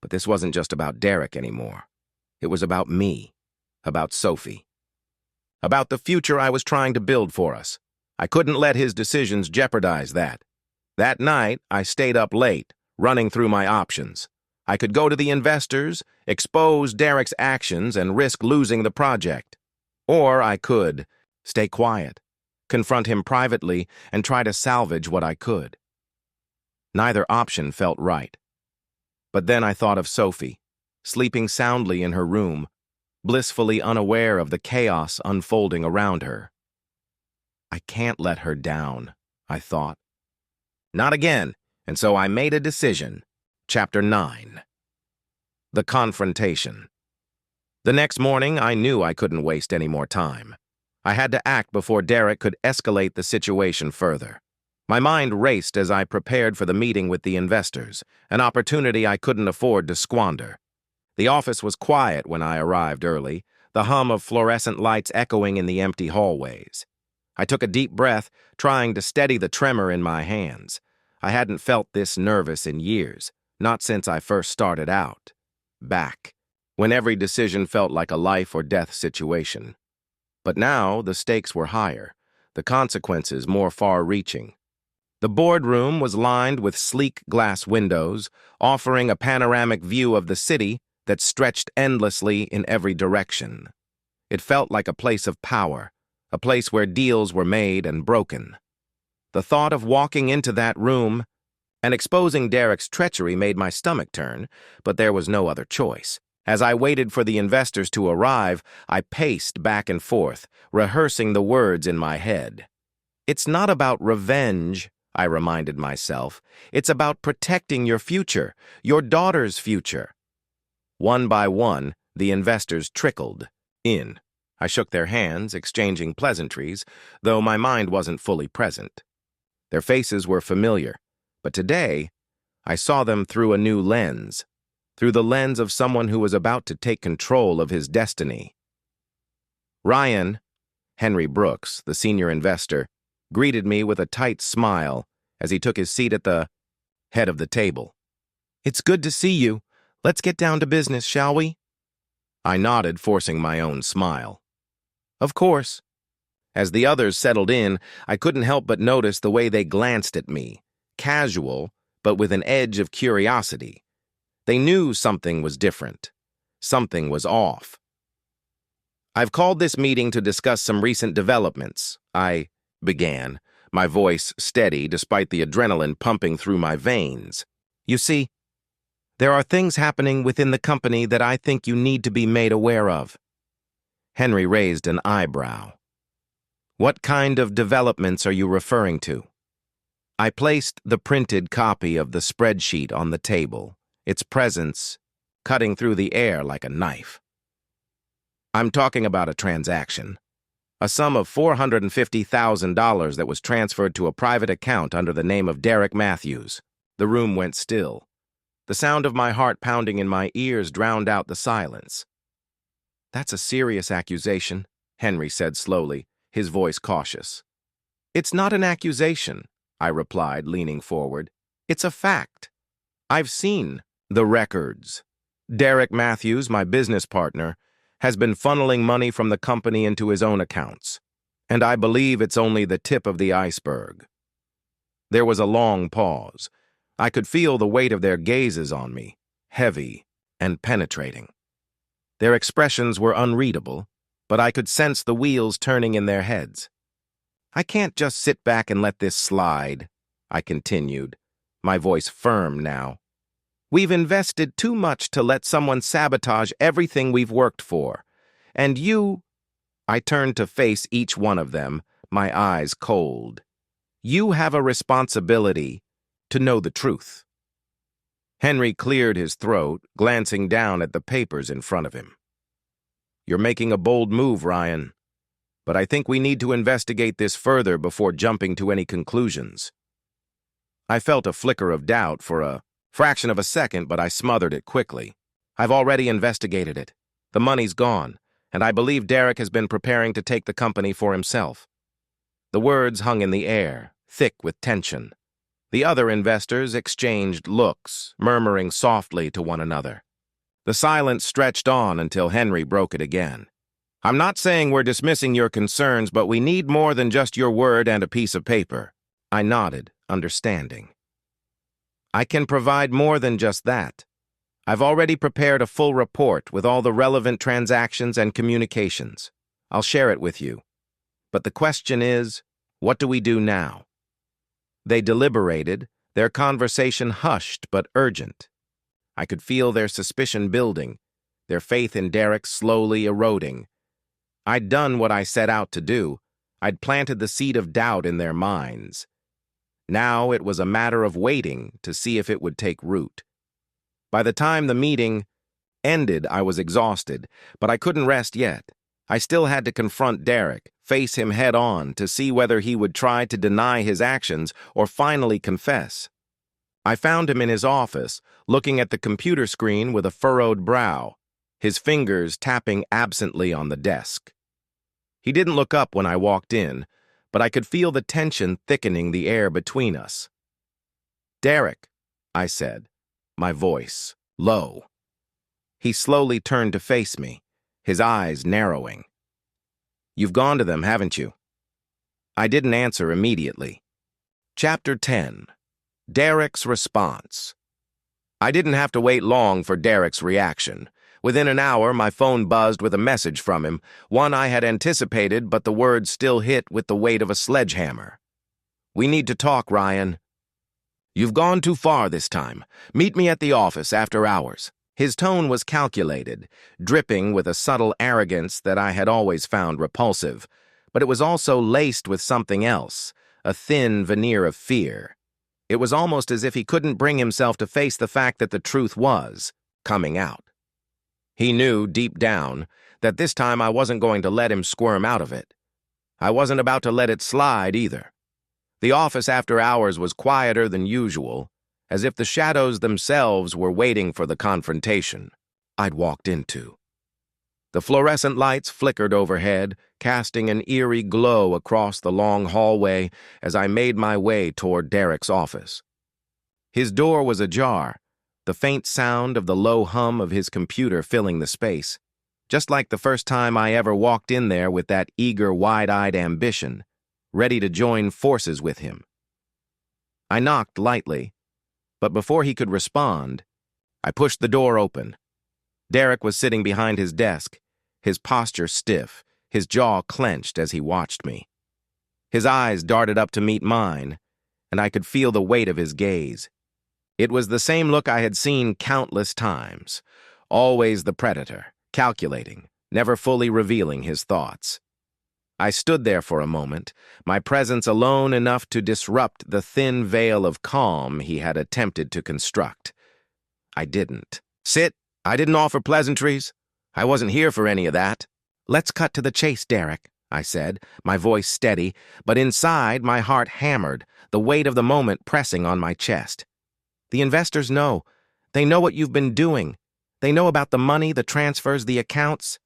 S1: But this wasn't just about Derek anymore. It was about me, about Sophie, about the future I was trying to build for us. I couldn't let his decisions jeopardize that. That night, I stayed up late, running through my options. I could go to the investors, expose Derek's actions, and risk losing the project. Or I could stay quiet, confront him privately, and try to salvage what I could. Neither option felt right. But then I thought of Sophie, sleeping soundly in her room, blissfully unaware of the chaos unfolding around her. I can't let her down, I thought. Not again, and so I made a decision. Chapter 9. The Confrontation. The next morning, I knew I couldn't waste any more time. I had to act before Derek could escalate the situation further. My mind raced as I prepared for the meeting with the investors, an opportunity I couldn't afford to squander. The office was quiet when I arrived early, the hum of fluorescent lights echoing in the empty hallways. I took a deep breath, trying to steady the tremor in my hands. I hadn't felt this nervous in years, not since I first started out. Back, when every decision felt like a life or death situation. But now the stakes were higher, the consequences more far-reaching. The boardroom was lined with sleek glass windows, offering a panoramic view of the city that stretched endlessly in every direction. It felt like a place of power, a place where deals were made and broken. The thought of walking into that room and exposing Derek's treachery made my stomach turn, but there was no other choice. As I waited for the investors to arrive, I paced back and forth, rehearsing the words in my head. It's not about revenge, I reminded myself. It's about protecting your future, your daughter's future. One by one, the investors trickled in. I shook their hands, exchanging pleasantries, though my mind wasn't fully present. Their faces were familiar, but today, I saw them through a new lens, through the lens of someone who was about to take control of his destiny. Ryan, Henry Brooks, the senior investor, greeted me with a tight smile as he took his seat at the head of the table. It's good to see you. Let's get down to business, shall we? I nodded, forcing my own smile. Of course. As the others settled in, I couldn't help but notice the way they glanced at me, casual, but with an edge of curiosity. They knew something was different. Something was off. I've called this meeting to discuss some recent developments, I began, my voice steady despite the adrenaline pumping through my veins. You see, there are things happening within the company that I think you need to be made aware of. Henry raised an eyebrow. What kind of developments are you referring to? I placed the printed copy of the spreadsheet on the table, its presence cutting through the air like a knife. I'm talking about a transaction. A sum of $450,000 that was transferred to a private account under the name of Derek Matthews. The room went still. The sound of my heart pounding in my ears drowned out the silence. That's a serious accusation, Henry said slowly, his voice cautious. It's not an accusation, I replied, leaning forward. It's a fact. I've seen the records. Derek Matthews, my business partner, has been funneling money from the company into his own accounts, and I believe it's only the tip of the iceberg. There was a long pause. I could feel the weight of their gazes on me, heavy, and penetrating. Their expressions were unreadable, but I could sense the wheels turning in their heads. "I can't just sit back and let this slide," I continued, my voice firm now. "We've invested too much to let someone sabotage everything we've worked for. And you—" I turned to face each one of them, my eyes cold. "You have a responsibility to know the truth." Henry cleared his throat, glancing down at the papers in front of him. "You're making a bold move, Ryan, but I think we need to investigate this further before jumping to any conclusions." I felt a flicker of doubt for a fraction of a second, but I smothered it quickly. "I've already investigated it. The money's gone, and I believe Derek has been preparing to take the company for himself." The words hung in the air, thick with tension. The other investors exchanged looks, murmuring softly to one another. The silence stretched on until Henry broke it again. "I'm not saying we're dismissing your concerns, but we need more than just your word and a piece of paper." I nodded, understanding. "I can provide more than just that. I've already prepared a full report with all the relevant transactions and communications. I'll share it with you. But the question is, what do we do now?" They deliberated, their conversation hushed but urgent. I could feel their suspicion building, their faith in Derek slowly eroding. I'd done what I set out to do. I'd planted the seed of doubt in their minds. Now it was a matter of waiting to see if it would take root. By the time the meeting ended, I was exhausted, but I couldn't rest yet. I still had to confront Derek, face him head-on to see whether he would try to deny his actions or finally confess. I found him in his office, looking at the computer screen with a furrowed brow, his fingers tapping absently on the desk. He didn't look up when I walked in, but I could feel the tension thickening the air between us. "Derek," I said, my voice low. He slowly turned to face me, his eyes narrowing. "You've gone to them, haven't you?" I didn't answer immediately. Chapter 10. Derek's Response. I didn't have to wait long for Derek's reaction. Within an hour, my phone buzzed with a message from him, one I had anticipated, but the words still hit with the weight of a sledgehammer. "We need to talk, Ryan." "You've gone too far this time. Meet me at the office after hours." His tone was calculated, dripping with a subtle arrogance that I had always found repulsive, but it was also laced with something else, a thin veneer of fear. It was almost as if he couldn't bring himself to face the fact that the truth was coming out. He knew, deep down, that this time I wasn't going to let him squirm out of it. I wasn't about to let it slide either. The office after hours was quieter than usual, as if the shadows themselves were waiting for the confrontation I'd walked into. The fluorescent lights flickered overhead, casting an eerie glow across the long hallway as I made my way toward Derek's office. His door was ajar, the faint sound of the low hum of his computer filling the space, just like the first time I ever walked in there with that eager, wide-eyed ambition, ready to join forces with him. I knocked lightly, but before he could respond, I pushed the door open. Derek was sitting behind his desk, his posture stiff, his jaw clenched as he watched me. His eyes darted up to meet mine, and I could feel the weight of his gaze. It was the same look I had seen countless times, always the predator, calculating, never fully revealing his thoughts. I stood there for a moment, my presence alone enough to disrupt the thin veil of calm he had attempted to construct. I didn't. "Sit. I didn't offer pleasantries. I wasn't here for any of that." "Let's cut to the chase, Derek," I said, my voice steady, but inside my heart hammered, the weight of the moment pressing on my chest. "The investors know. They know what you've been doing. They know about the money, the transfers, the accounts,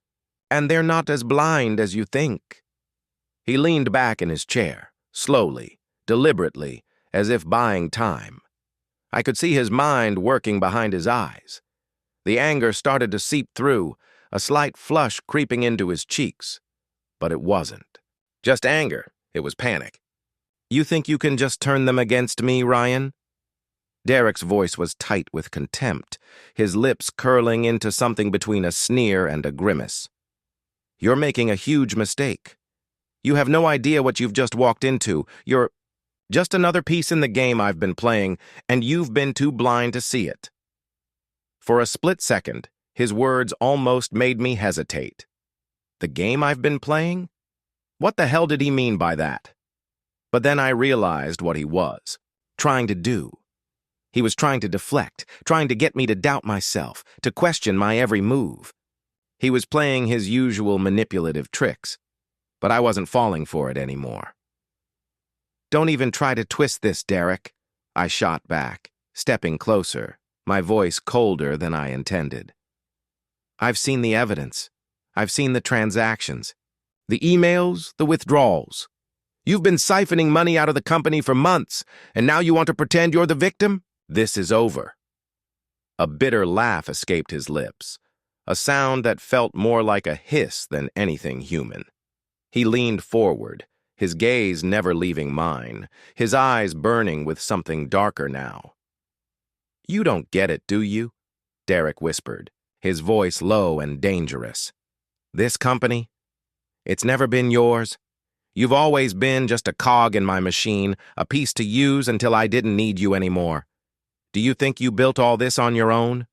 S1: and they're not as blind as you think." He leaned back in his chair, slowly, deliberately, as if buying time. I could see his mind working behind his eyes. The anger started to seep through, a slight flush creeping into his cheeks. But it wasn't just anger, it was panic. "You think you can just turn them against me, Ryan?" Derek's voice was tight with contempt, his lips curling into something between a sneer and a grimace. "You're making a huge mistake. You have no idea what you've just walked into. You're just another piece in the game I've been playing, and you've been too blind to see it." For a split second, his words almost made me hesitate. The game I've been playing? What the hell did he mean by that? But then I realized what he was trying to do. He was trying to deflect, trying to get me to doubt myself, to question my every move. He was playing his usual manipulative tricks, but I wasn't falling for it anymore. "Don't even try to twist this, Derek," I shot back, stepping closer, my voice colder than I intended. "I've seen the evidence. I've seen the transactions, the emails, the withdrawals. You've been siphoning money out of the company for months, and now you want to pretend you're the victim? This is over." A bitter laugh escaped his lips, a sound that felt more like a hiss than anything human. He leaned forward, his gaze never leaving mine, his eyes burning with something darker now. "You don't get it, do you?" Derek whispered, his voice low and dangerous. "This company? It's never been yours. You've always been just a cog in my machine, a piece to use until I didn't need you anymore. Do you think you built all this on your own?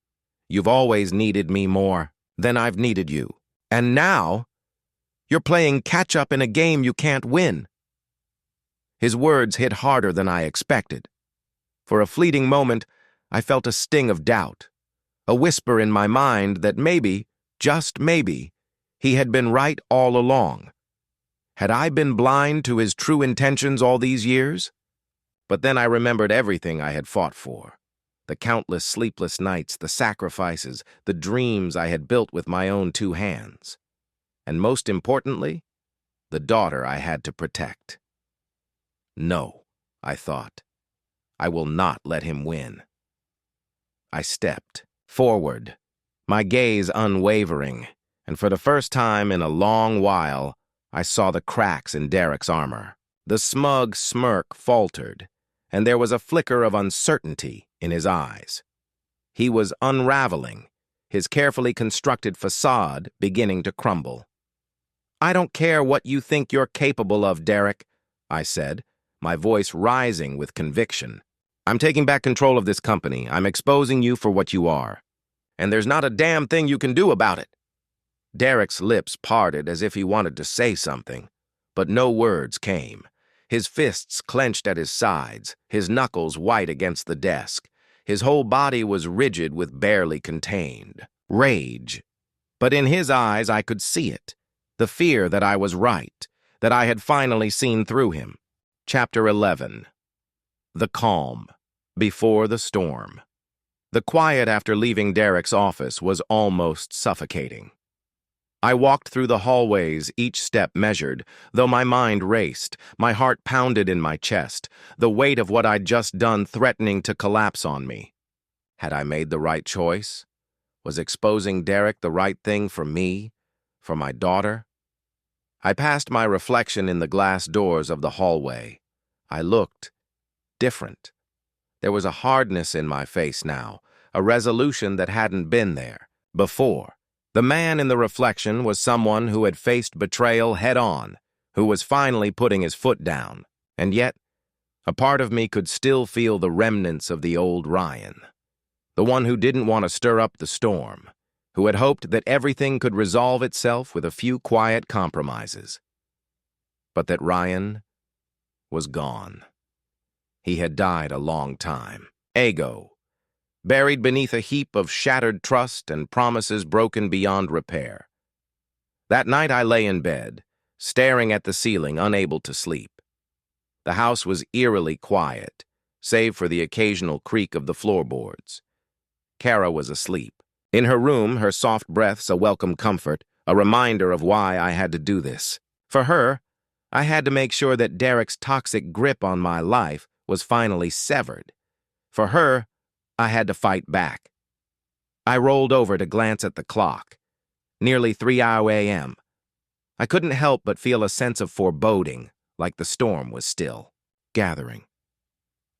S1: You've always needed me more than I've needed you. And now, you're playing catch-up in a game you can't win." His words hit harder than I expected. For a fleeting moment, I felt a sting of doubt, a whisper in my mind that maybe, just maybe, he had been right all along. Had I been blind to his true intentions all these years? But then I remembered everything I had fought for. The countless sleepless nights, the sacrifices, the dreams I had built with my own two hands. And most importantly, the daughter I had to protect. No, I thought. I will not let him win. I stepped forward, my gaze unwavering, and for the first time in a long while, I saw the cracks in Derek's armor. The smug smirk faltered, and there was a flicker of uncertainty in his eyes. He was unraveling, his carefully constructed facade beginning to crumble. "I don't care what you think you're capable of, Derek," I said, my voice rising with conviction. "I'm taking back control of this company. I'm exposing you for what you are. And there's not a damn thing you can do about it." Derek's lips parted as if he wanted to say something, but no words came. His fists clenched at his sides, his knuckles white against the desk. His whole body was rigid with barely contained rage. But in his eyes I could see it, the fear that I was right, that I had finally seen through him. Chapter 11. The calm before the storm. The quiet after leaving Derek's office was almost suffocating. I walked through the hallways, each step measured, though my mind raced, my heart pounded in my chest, the weight of what I'd just done threatening to collapse on me. Had I made the right choice? Was exposing Derek the right thing for me, for my daughter? I passed my reflection in the glass doors of the hallway. I looked different. There was a hardness in my face now, a resolution that hadn't been there before. The man in the reflection was someone who had faced betrayal head-on, who was finally putting his foot down. And yet, a part of me could still feel the remnants of the old Ryan, the one who didn't want to stir up the storm, who had hoped that everything could resolve itself with a few quiet compromises. But that Ryan was gone. He had died a long time ago, buried beneath a heap of shattered trust and promises broken beyond repair. That night I lay in bed, staring at the ceiling, unable to sleep. The house was eerily quiet, save for the occasional creak of the floorboards. Kara was asleep. In her room, her soft breaths a welcome comfort, a reminder of why I had to do this. For her, I had to make sure that Derek's toxic grip on my life was finally severed. For her, I had to fight back. I rolled over to glance at the clock. Nearly 3 a.m. I couldn't help but feel a sense of foreboding, like the storm was still gathering.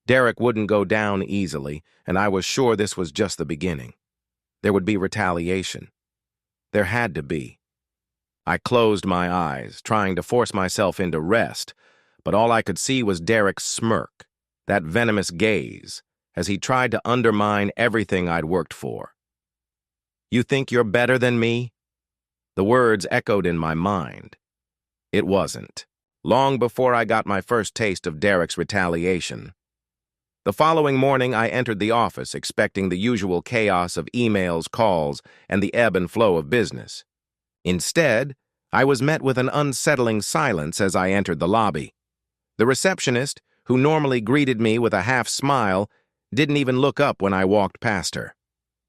S1: Derek wouldn't go down easily, and I was sure this was just the beginning. There would be retaliation. There had to be. I closed my eyes, trying to force myself into rest, but all I could see was Derek's smirk, that venomous gaze, as he tried to undermine everything I'd worked for. "You think you're better than me?" The words echoed in my mind. It wasn't. Long before I got my first taste of Derek's retaliation. The following morning, I entered the office expecting the usual chaos of emails, calls, and the ebb and flow of business. Instead, I was met with an unsettling silence as I entered the lobby. The receptionist, who normally greeted me with a half smile, didn't even look up when I walked past her.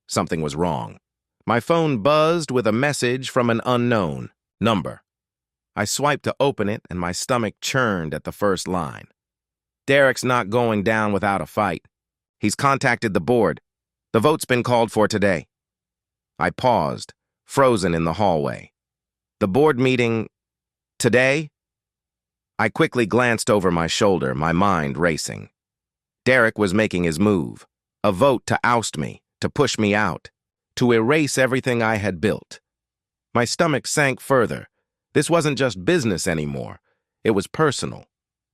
S1: Something was wrong. My phone buzzed with a message from an unknown number. I swiped to open it, and my stomach churned at the first line. "Derek's not going down without a fight. He's contacted the board. The vote's been called for today." I paused, frozen in the hallway. "The board meeting today?" I quickly glanced over my shoulder, my mind racing. Derek was making his move. A vote to oust me, to push me out, to erase everything I had built. My stomach sank further. This wasn't just business anymore. It was personal.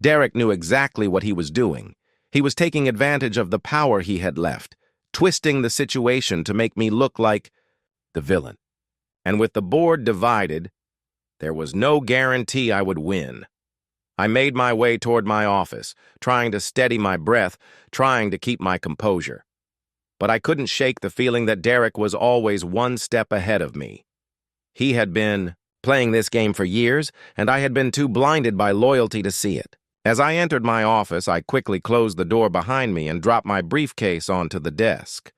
S1: Derek knew exactly what he was doing. He was taking advantage of the power he had left, twisting the situation to make me look like the villain. And with the board divided, there was no guarantee I would win. I made my way toward my office, trying to steady my breath, trying to keep my composure. But I couldn't shake the feeling that Derek was always one step ahead of me. He had been playing this game for years, and I had been too blinded by loyalty to see it. As I entered my office, I quickly closed the door behind me and dropped my briefcase onto the desk.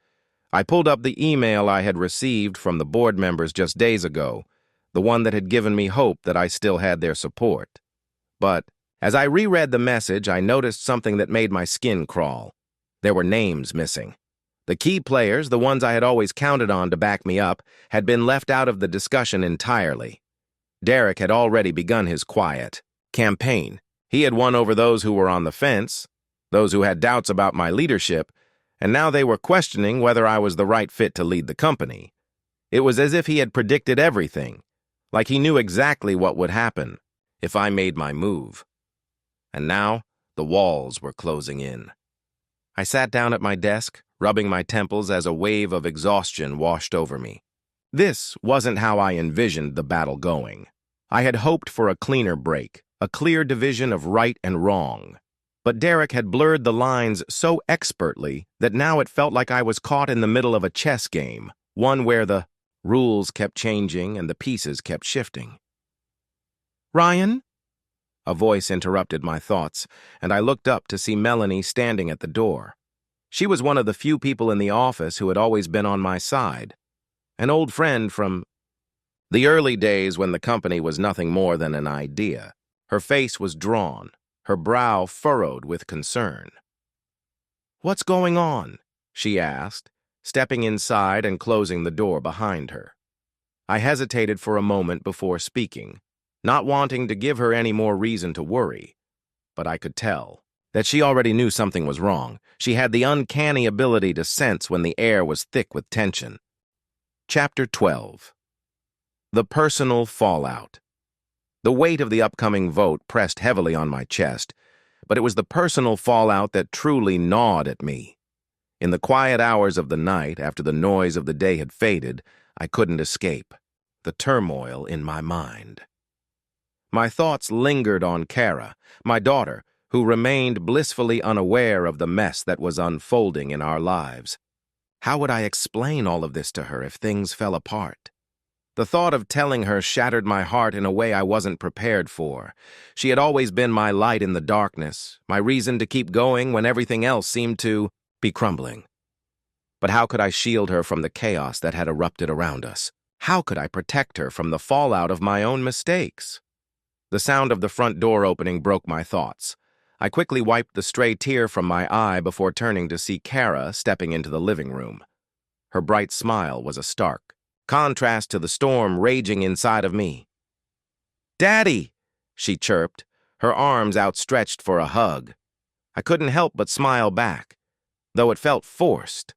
S1: I pulled up the email I had received from the board members just days ago, the one that had given me hope that I still had their support. But as I reread the message, I noticed something that made my skin crawl. There were names missing. The key players, the ones I had always counted on to back me up, had been left out of the discussion entirely. Derek had already begun his quiet campaign. He had won over those who were on the fence, those who had doubts about my leadership, and now they were questioning whether I was the right fit to lead the company. It was as if he had predicted everything, like he knew exactly what would happen if I made my move. And now, the walls were closing in. I sat down at my desk, rubbing my temples as a wave of exhaustion washed over me. This wasn't how I envisioned the battle going. I had hoped for a cleaner break, a clear division of right and wrong. But Derek had blurred the lines so expertly that now it felt like I was caught in the middle of a chess game, one where the rules kept changing and the pieces kept shifting. "Ryan?" A voice interrupted my thoughts, and I looked up to see Melanie standing at the door. She was one of the few people in the office who had always been on my side. An old friend from the early days when the company was nothing more than an idea. Her face was drawn, her brow furrowed with concern. "What's going on?" she asked, stepping inside and closing the door behind her. I hesitated for a moment before speaking, not wanting to give her any more reason to worry. But I could tell that she already knew something was wrong. She had the uncanny ability to sense when the air was thick with tension. Chapter 12. The Personal Fallout. The weight of the upcoming vote pressed heavily on my chest, but it was the personal fallout that truly gnawed at me. In the quiet hours of the night, after the noise of the day had faded, I couldn't escape the turmoil in my mind. My thoughts lingered on Kara, my daughter, who remained blissfully unaware of the mess that was unfolding in our lives. How would I explain all of this to her if things fell apart? The thought of telling her shattered my heart in a way I wasn't prepared for. She had always been my light in the darkness, my reason to keep going when everything else seemed to be crumbling. But how could I shield her from the chaos that had erupted around us? How could I protect her from the fallout of my own mistakes? The sound of the front door opening broke my thoughts. I quickly wiped the stray tear from my eye before turning to see Kara stepping into the living room. Her bright smile was a stark contrast to the storm raging inside of me. "Daddy!" she chirped, her arms outstretched for a hug. I couldn't help but smile back, though it felt forced,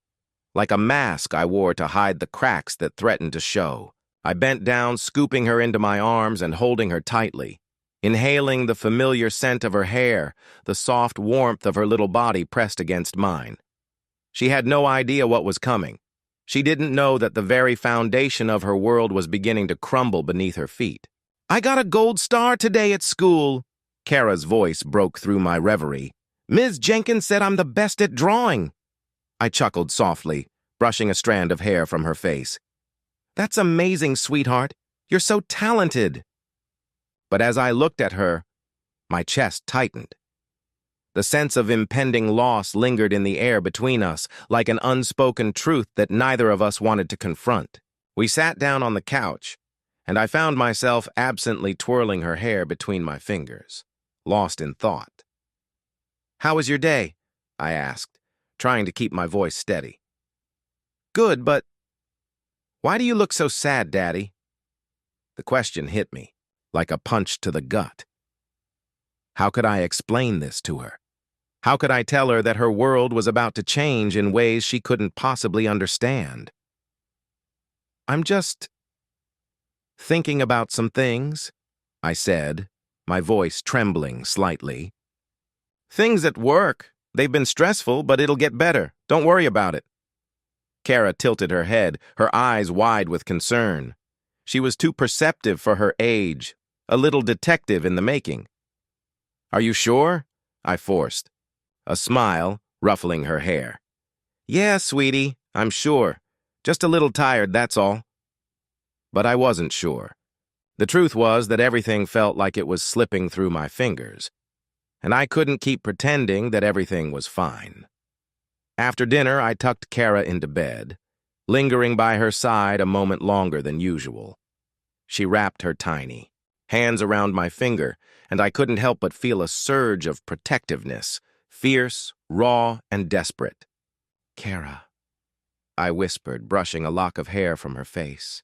S1: like a mask I wore to hide the cracks that threatened to show. I bent down, scooping her into my arms and holding her tightly, inhaling the familiar scent of her hair, the soft warmth of her little body pressed against mine. She had no idea what was coming. She didn't know that the very foundation of her world was beginning to crumble beneath her feet. "I got a gold star today at school." Kara's voice broke through my reverie. "Ms. Jenkins said I'm the best at drawing." I chuckled softly, brushing a strand of hair from her face. "That's amazing, sweetheart. You're so talented." But as I looked at her, my chest tightened. The sense of impending loss lingered in the air between us, like an unspoken truth that neither of us wanted to confront. We sat down on the couch, and I found myself absently twirling her hair between my fingers, lost in thought. "How was your day?" I asked, trying to keep my voice steady. "Good, but why do you look so sad, Daddy?" The question hit me, like a punch to the gut. How could I explain this to her? How could I tell her that her world was about to change in ways she couldn't possibly understand? "I'm just thinking about some things," I said, my voice trembling slightly. "Things at work. They've been stressful, but it'll get better. Don't worry about it." Kara tilted her head, her eyes wide with concern. She was too perceptive for her age, a little detective in the making. "Are you sure?" I forced, a smile ruffling her hair. "Yeah, sweetie, I'm sure. Just a little tired, that's all." But I wasn't sure. The truth was that everything felt like it was slipping through my fingers, and I couldn't keep pretending that everything was fine. After dinner, I tucked Kara into bed, lingering by her side a moment longer than usual. She wrapped her tiny hands around my finger, and I couldn't help but feel a surge of protectiveness, fierce, raw, and desperate. "Kara," I whispered, brushing a lock of hair from her face.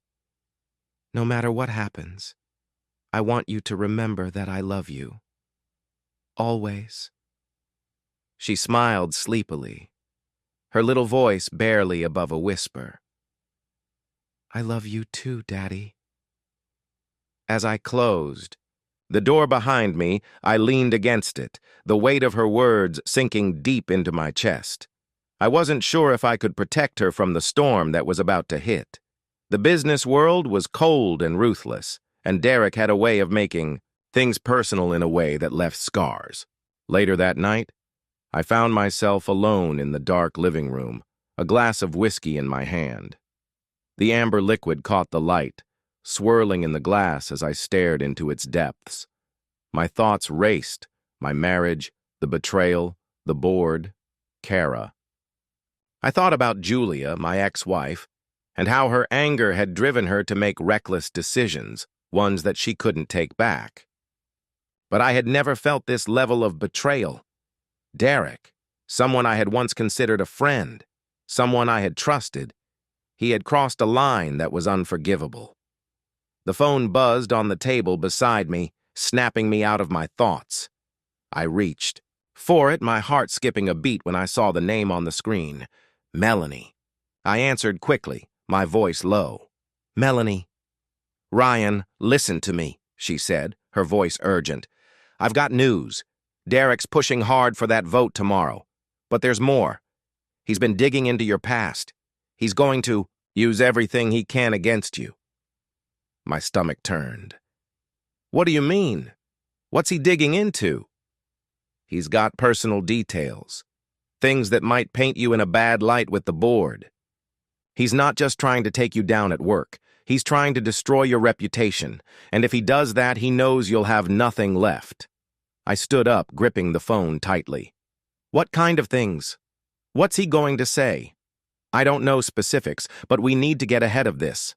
S1: "No matter what happens, I want you to remember that I love you. Always." She smiled sleepily, her little voice barely above a whisper. "I love you too, Daddy." As I closed the door behind me, I leaned against it, the weight of her words sinking deep into my chest. I wasn't sure if I could protect her from the storm that was about to hit. The business world was cold and ruthless, and Derek had a way of making things personal in a way that left scars. Later that night, I found myself alone in the dark living room, a glass of whiskey in my hand. The amber liquid caught the light, swirling in the glass as I stared into its depths. My thoughts raced, my marriage, the betrayal, the board, Kara. I thought about Julia, my ex-wife, and how her anger had driven her to make reckless decisions, ones that she couldn't take back. But I had never felt this level of betrayal. Derek, someone I had once considered a friend, someone I had trusted, he had crossed a line that was unforgivable. The phone buzzed on the table beside me, snapping me out of my thoughts. I reached for it, my heart skipping a beat when I saw the name on the screen. Melanie. I answered quickly, my voice low. "Melanie." "Ryan, listen to me," she said, her voice urgent. "I've got news. Derek's pushing hard for that vote tomorrow. But there's more. He's been digging into your past. He's going to use everything he can against you." My stomach turned. "What do you mean? What's he digging into?" "He's got personal details, things that might paint you in a bad light with the board. He's not just trying to take you down at work. He's trying to destroy your reputation, and if he does that, he knows you'll have nothing left." I stood up, gripping the phone tightly. "What kind of things? What's he going to say?" "I don't know specifics, but we need to get ahead of this."